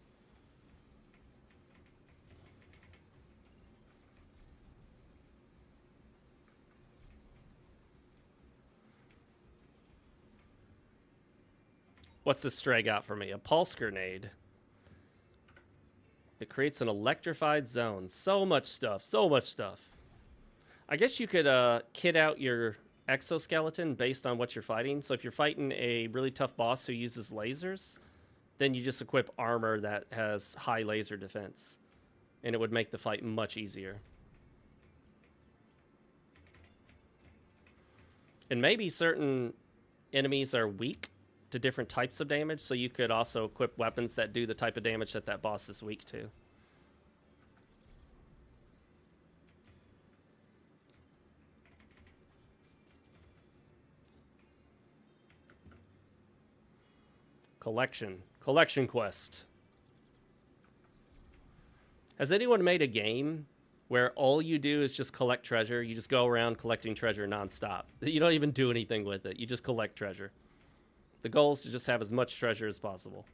What's this stray got for me? A pulse grenade. It creates an electrified zone. So much stuff. So much stuff. I guess you could kit out your exoskeleton based on what you're fighting. So if you're fighting a really tough boss who uses lasers, then you just equip armor that has high laser defense. And it would make the fight much easier. And maybe certain enemies are weak to different types of damage, so you could also equip weapons that do the type of damage that that boss is weak to. Collection quest. Has anyone made a game where all you do is just collect treasure? You just go around collecting treasure nonstop. You don't even do anything with it. You just collect treasure. The goal is to just have as much treasure as possible.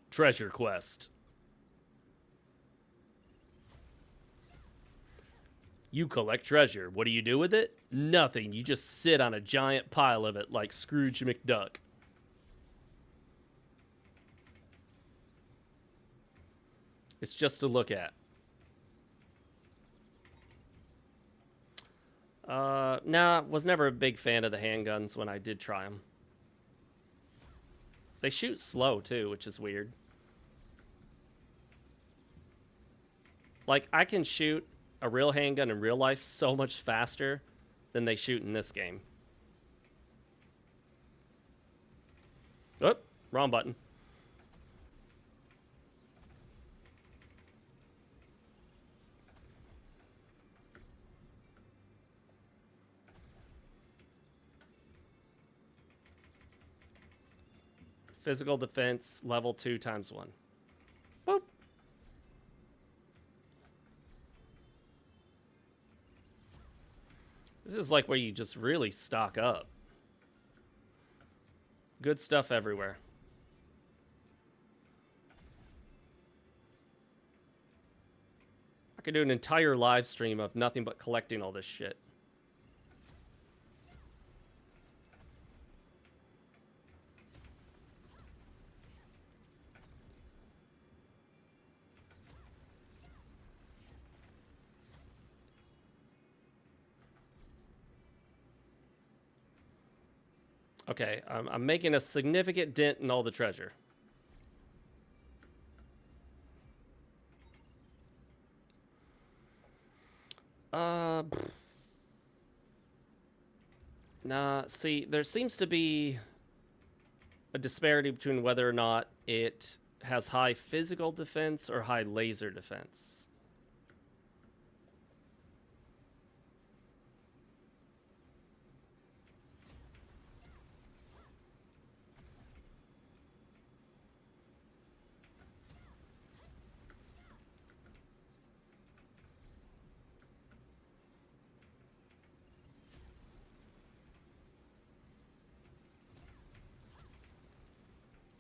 Treasure quest. You collect treasure. What do you do with it? Nothing. You just sit on a giant pile of it like Scrooge McDuck. It's just to look at. Nah, was never a big fan of the handguns when I did try them. They shoot slow too, which is weird. Like, I can shoot a real handgun in real life so much faster than they shoot in this game. Oh, wrong button. Physical defense, level 2 × 1. Boop. This is like where you just really stock up. Good stuff everywhere. I could do an entire live stream of nothing but collecting all this shit. Okay, I'm making a significant dent in all the treasure. Nah, see, there seems to be a disparity between whether or not it has high physical defense or high laser defense.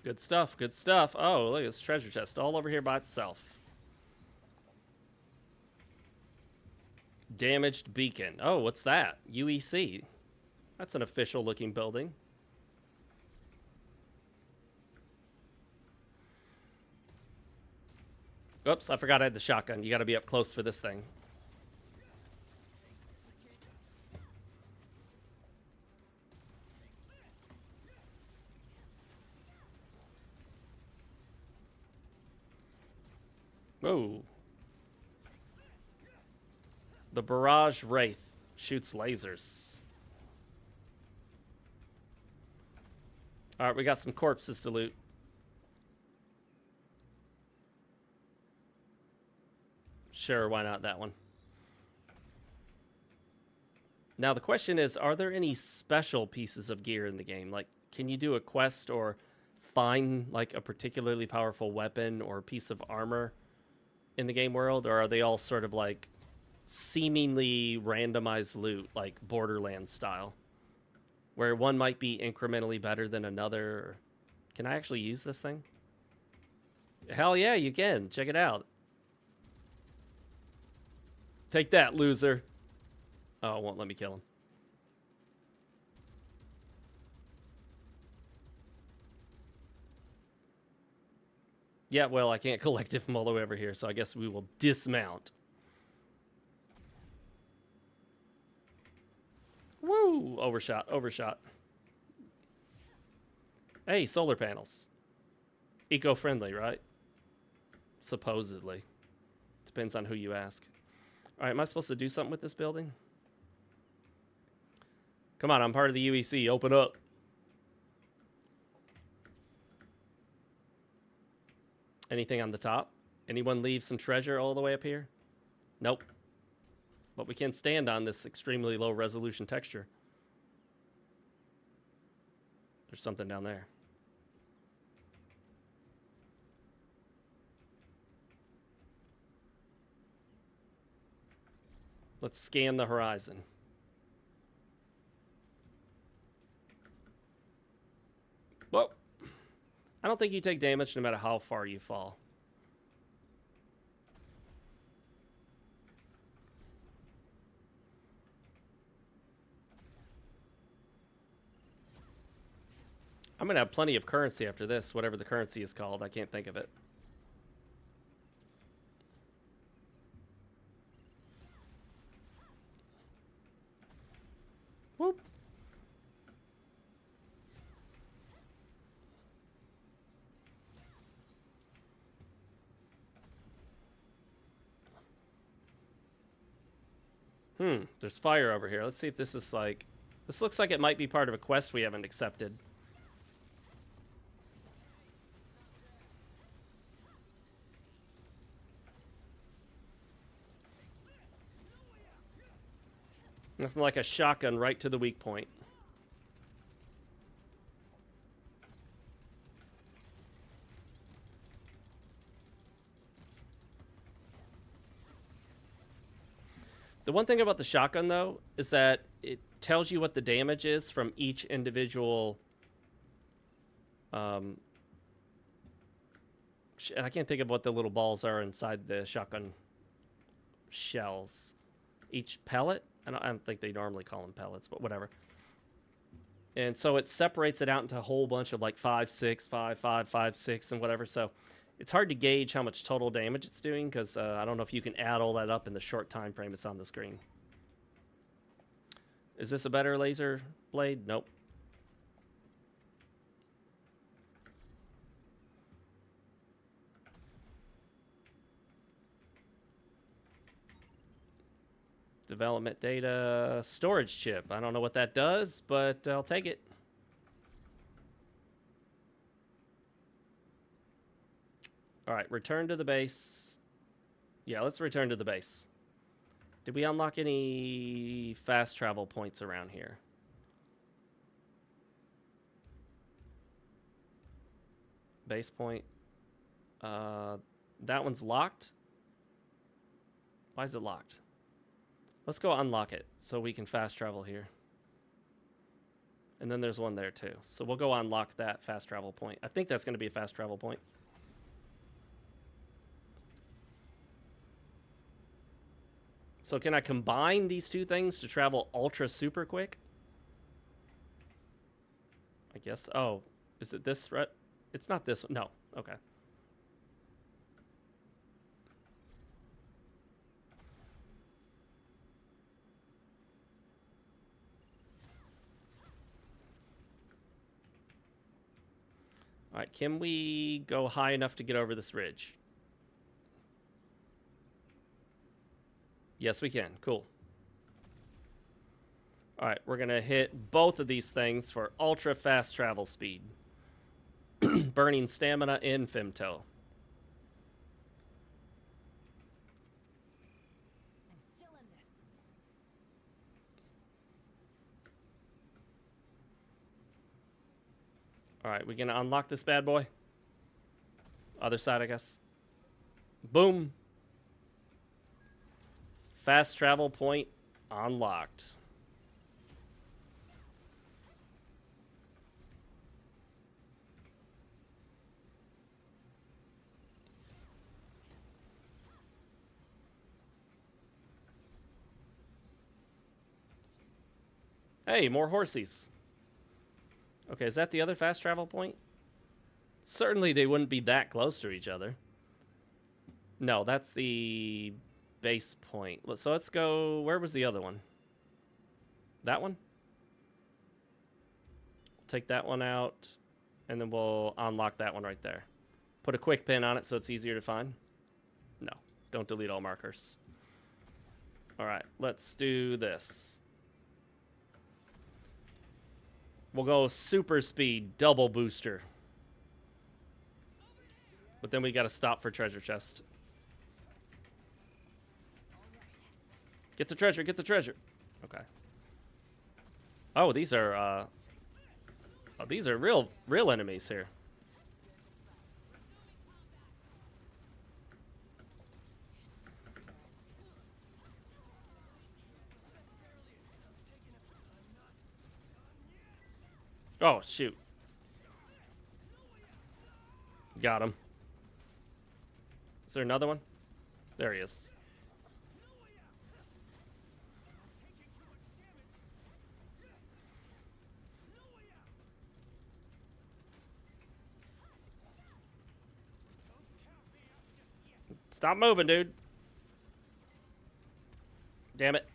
Good stuff, good stuff. Oh, look at this treasure chest all over here by itself. Damaged beacon. Oh, what's that? UEC. That's an official looking building. Oops, I forgot I had the shotgun. You gotta be up close for this thing. Whoa. The Barrage Wraith shoots lasers. Alright, we got some corpses to loot. Sure, why not that one? Now the question is, are there any special pieces of gear in the game? Like, can you do a quest or find like a particularly powerful weapon or piece of armor in the game world, or are they all sort of like seemingly randomized loot, like Borderlands style, where one might be incrementally better than another? Can I actually use this thing? Hell yeah, you can. Check it out. Take that, loser. Oh, it won't let me kill him. Yeah, well, I can't collect it from all the way over here, so I guess we will dismount. Woo! Overshot, overshot. Hey, solar panels. Eco-friendly, right? Supposedly. Depends on who you ask. All right, am I supposed to do something with this building? Come on, I'm part of the UEC. Open up. Anything on the top? Anyone leave some treasure all the way up here? Nope. But we can stand on this extremely low resolution texture. There's something down there. Let's scan the horizon. Whoa. I don't think you take damage no matter how far you fall. I'm going to have plenty of currency after this, whatever the currency is called. I can't think of it. Whoop. There's fire over here. Let's see if this is like... This looks like it might be part of a quest we haven't accepted. Nothing like a shotgun right to the weak point. The one thing about the shotgun, though, is that it tells you what the damage is from each individual... and I can't think of what the little balls are inside the shotgun shells. Each pellet? I don't think they normally call them pellets, but whatever. And so it separates it out into a whole bunch of like 5, 6, 5, 5, 5, 6, and whatever. So it's hard to gauge how much total damage it's doing because I don't know if you can add all that up in the short time frame it's on the screen. Is this a better laser blade? Nope. Development data, storage chip. I don't know what that does, but I'll take it. All right, return to the base. Yeah, let's return to the base. Did we unlock any fast travel points around here? Base point. That one's locked. Why is it locked? Let's go unlock it so we can fast travel here. And then there's one there too. So we'll go unlock that fast travel point. I think that's going to be a fast travel point. So can I combine these two things to travel ultra super quick? I guess. Oh, is it this? It's not this one. No. Okay. All right, can we go high enough to get over this ridge? Yes, we can. Cool. All right, we're going to hit both of these things for ultra fast travel speed. Burning stamina in femto. I'm still in this. All right, we going to unlock this bad boy? Other side, I guess. Boom. Fast travel point unlocked. Hey, more horsies. Okay, is that the other fast travel point? Certainly they wouldn't be that close to each other. No, that's the base point. So let's go... Where was the other one? That one? Take that one out, and then we'll unlock that one right there. Put a quick pin on it so it's easier to find. No, don't delete all markers. All right, let's do this. We'll go super speed, double booster. But then we got to stop for treasure chest. Get the treasure, get the treasure. Okay. Oh, these are real enemies here. Oh, shoot. Got him. Is there another one? There he is. Stop moving, dude. Damn it.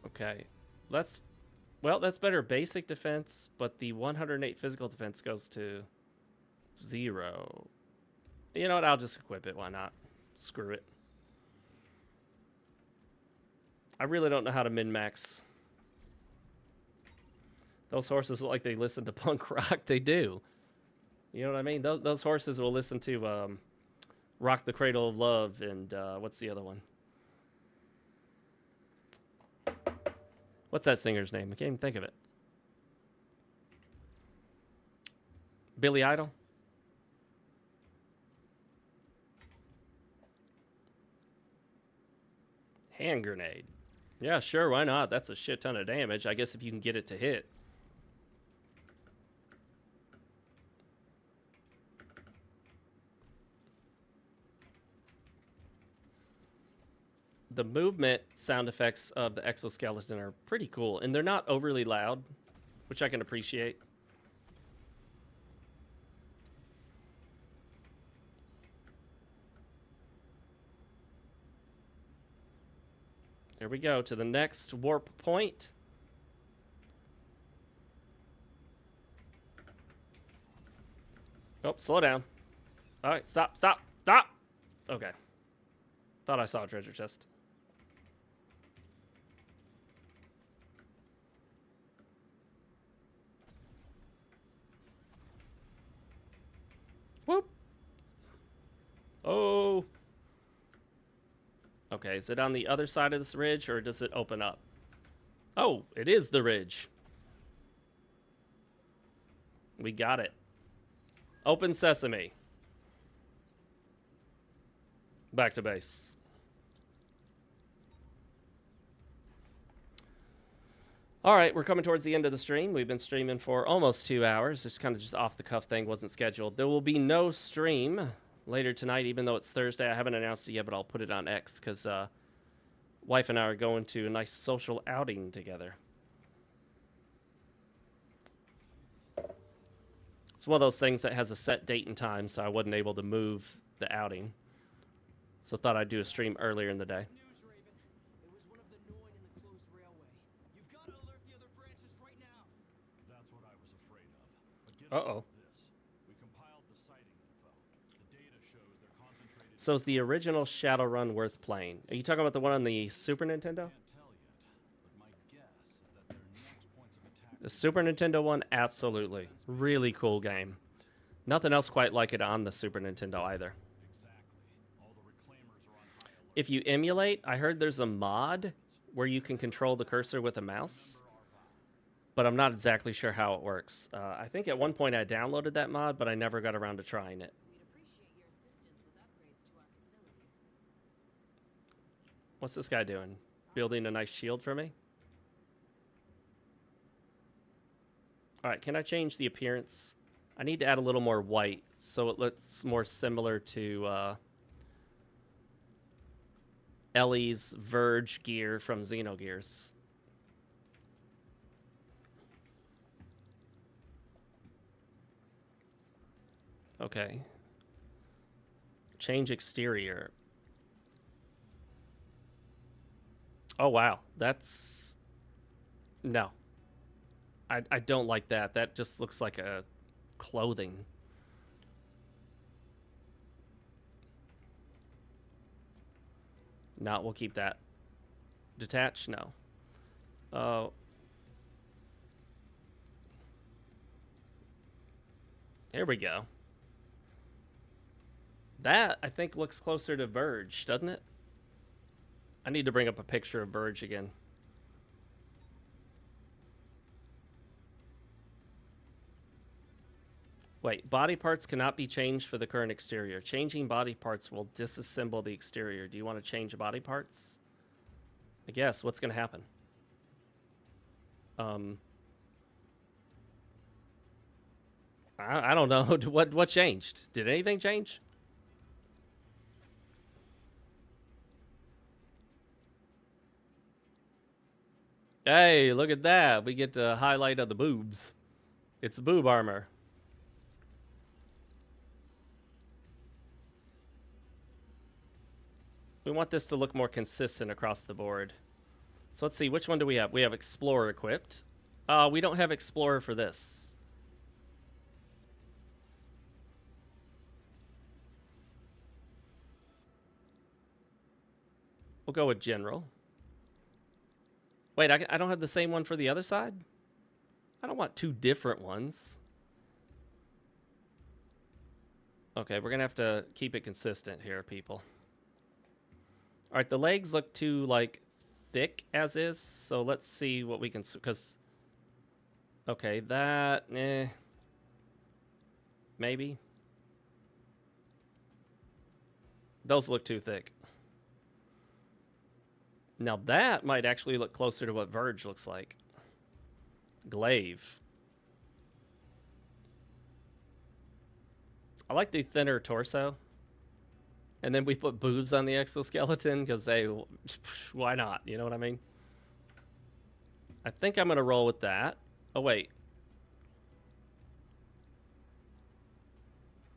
Okay. That's better basic defense, but the 108 physical defense goes to 0. You know what? I'll just equip it. Why not? Screw it. I really don't know how to min-max. Those horses look like they listen to punk rock. They do. You know what I mean? Those horses will listen to Rock the Cradle of Love and what's the other one? What's that singer's name? I can't even think of it. Billy Idol? Hand grenade. Yeah, sure, why not? That's a shit ton of damage. I guess if you can get it to hit. The movement sound effects of the exoskeleton are pretty cool, and they're not overly loud, which I can appreciate. Here we go to the next warp point. Oh, slow down. All right, stop, stop, stop. Okay. Thought I saw a treasure chest. Whoop. Oh. Okay, is it on the other side of this ridge, or does it open up? Oh, it is the ridge. We got it. Open sesame. Back to base. All right, we're coming towards the end of the stream. We've been streaming for almost 2 hours. It's kind of just off the cuff thing, wasn't scheduled. There will be no stream later tonight, even though it's Thursday. I haven't announced it yet, but I'll put it on X because wife and I are going to a nice social outing together. It's one of those things that has a set date and time, so I wasn't able to move the outing. So thought I'd do a stream earlier in the day. News, Raven. It was one of the gnawing in the closed railway. You've got to alert the other branches right now. That's what I was afraid of. But get Uh-oh. this. We compiled the sighting info. The data shows they're concentrated. So is the original Shadowrun worth playing? Are you talking about the one on the Super Nintendo? Can't tell yet, but my guess is that their next points of attack. The Super Nintendo one, absolutely. Really cool game. Nothing else quite like it on the Super Nintendo either. Exactly. All the reclaimers are on high alert. If you emulate, I heard there's a mod where you can control the cursor with a mouse, but I'm not exactly sure how it works. I think at one point I downloaded that mod, but I never got around to trying it. What's this guy doing? Building a nice shield for me? All right, can I change the appearance? I need to add a little more white so it looks more similar to Ellie's Verge gear from Xenogears. Okay. Change exterior. Oh, wow. That's... No. I don't like that. That just looks like a clothing. No, we'll keep that. Detach? No. Oh. Here we go. That, I think, looks closer to Verge, doesn't it? I need to bring up a picture of Verge again. Wait, body parts cannot be changed for the current exterior. Changing body parts will disassemble the exterior. Do you want to change body parts? I guess. What's going to happen? I don't know. What changed? Did anything change? Hey, look at that. We get the highlight of the boobs. It's boob armor. We want this to look more consistent across the board. So let's see, which one do we have? We have Explorer equipped. We don't have Explorer for this. We'll go with General. Wait, I don't have the same one for the other side? I don't want two different ones. Okay, we're going to have to keep it consistent here, people. All right, the legs look too, like, thick as is, so let's see what we can... Because... Okay, that... Maybe. Those look too thick. Now that might actually look closer to what Verge looks like. Glaive. I like the thinner torso. And then we put boobs on the exoskeleton because why not? You know what I mean? I think I'm going to roll with that. Oh, wait.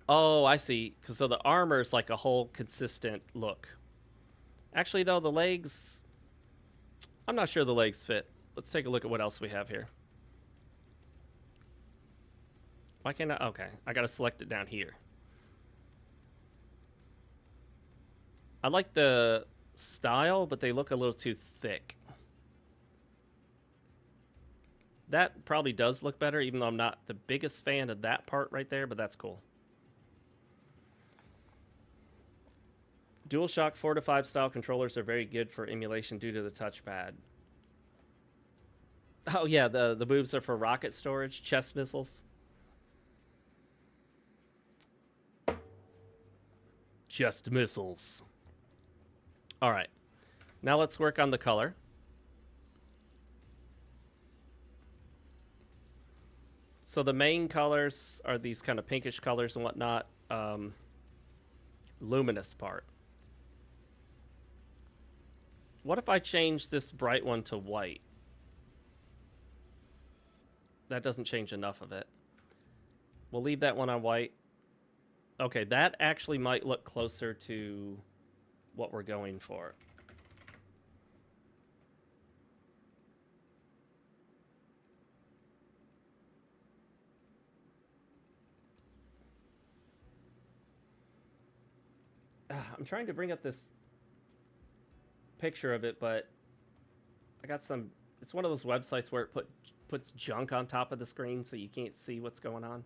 Oh, I see. So the armor's like a whole consistent look. Actually, though, the legs... I'm not sure the legs fit. Let's take a look at what else we have here. Why can't I... Okay, I got to select it down here. I like the style, but they look a little too thick. That probably does look better, even though I'm not the biggest fan of that part right there, but that's cool. DualShock 4 to 5 style controllers are very good for emulation due to the touchpad. Oh yeah, the boobs are for rocket storage, chest missiles. Chest missiles. All right, now let's work on the color. So the main colors are these kind of pinkish colors and whatnot. Luminous part. What if I change this bright one to white? That doesn't change enough of it. We'll leave that one on white. Okay, that actually might look closer to what we're going for. I'm trying to bring up this picture of it, but I got some... It's one of those websites where it puts junk on top of the screen so you can't see what's going on.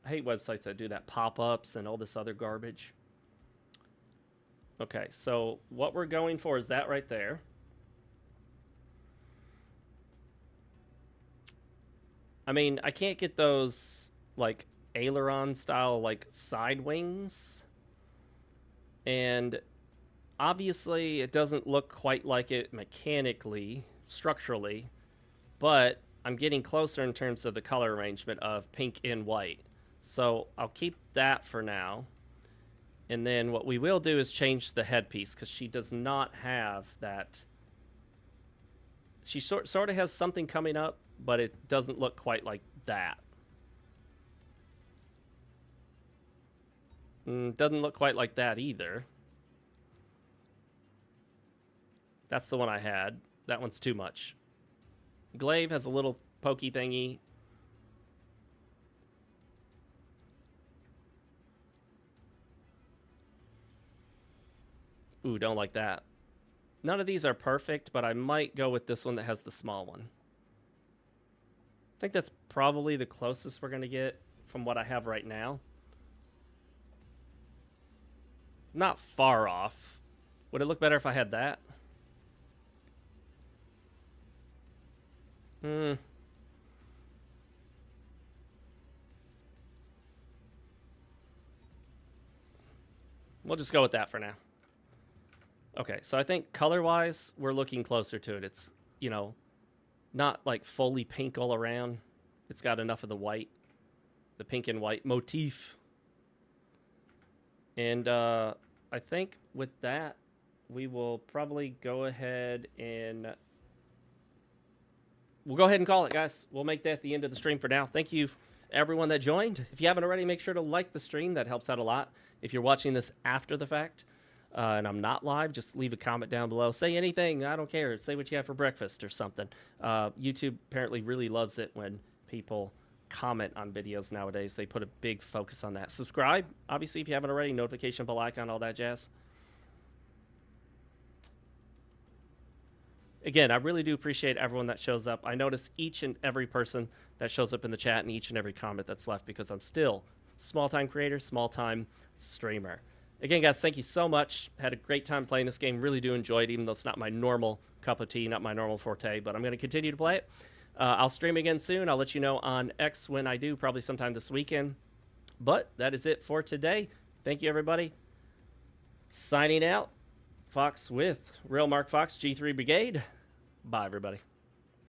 I hate websites that do that. Pop-ups and all this other garbage. Okay, so what we're going for is that right there. I mean, I can't get those, like, aileron style, like, side wings. And obviously it doesn't look quite like it mechanically, structurally, but I'm getting closer in terms of the color arrangement of pink and white. So I'll keep that for now. And then what we will do is change the headpiece because she does not have that. She sort of has something coming up, but it doesn't look quite like that. Doesn't look quite like that either. That's the one I had. That one's too much. Glaive has a little pokey thingy. Ooh, don't like that. None of these are perfect, but I might go with this one that has the small one. I think that's probably the closest we're going to get from what I have right now. Not far off. Would it look better if I had that? We'll just go with that for now. Okay, so I think color-wise, we're looking closer to it. It's, you know, not like fully pink all around. It's got enough of the white, the pink and white motif. And I think with that, we will probably go ahead and... We'll go ahead and call it, guys. We'll make that the end of the stream for now. Thank you, everyone that joined. If you haven't already, make sure to like the stream. That helps out a lot. If you're watching this after the fact, and I'm not live, just leave a comment down below. Say anything. I don't care. Say what you have for breakfast or something. YouTube apparently really loves it when people comment on videos nowadays. They put a big focus on that. Subscribe, obviously, if you haven't already. Notification bell icon, all that jazz. Again, I really do appreciate everyone that shows up. I notice each and every person that shows up in the chat and each and every comment that's left because I'm still small-time creator, small-time streamer. Again, guys, thank you so much. Had a great time playing this game. Really do enjoy it, even though it's not my normal cup of tea, not my normal forte, but I'm going to continue to play it. I'll stream again soon. I'll let you know on X when I do, probably sometime this weekend. But that is it for today. Thank you, everybody. Signing out. Fox with RealMarcFoxx G3 Brigade. Bye, everybody.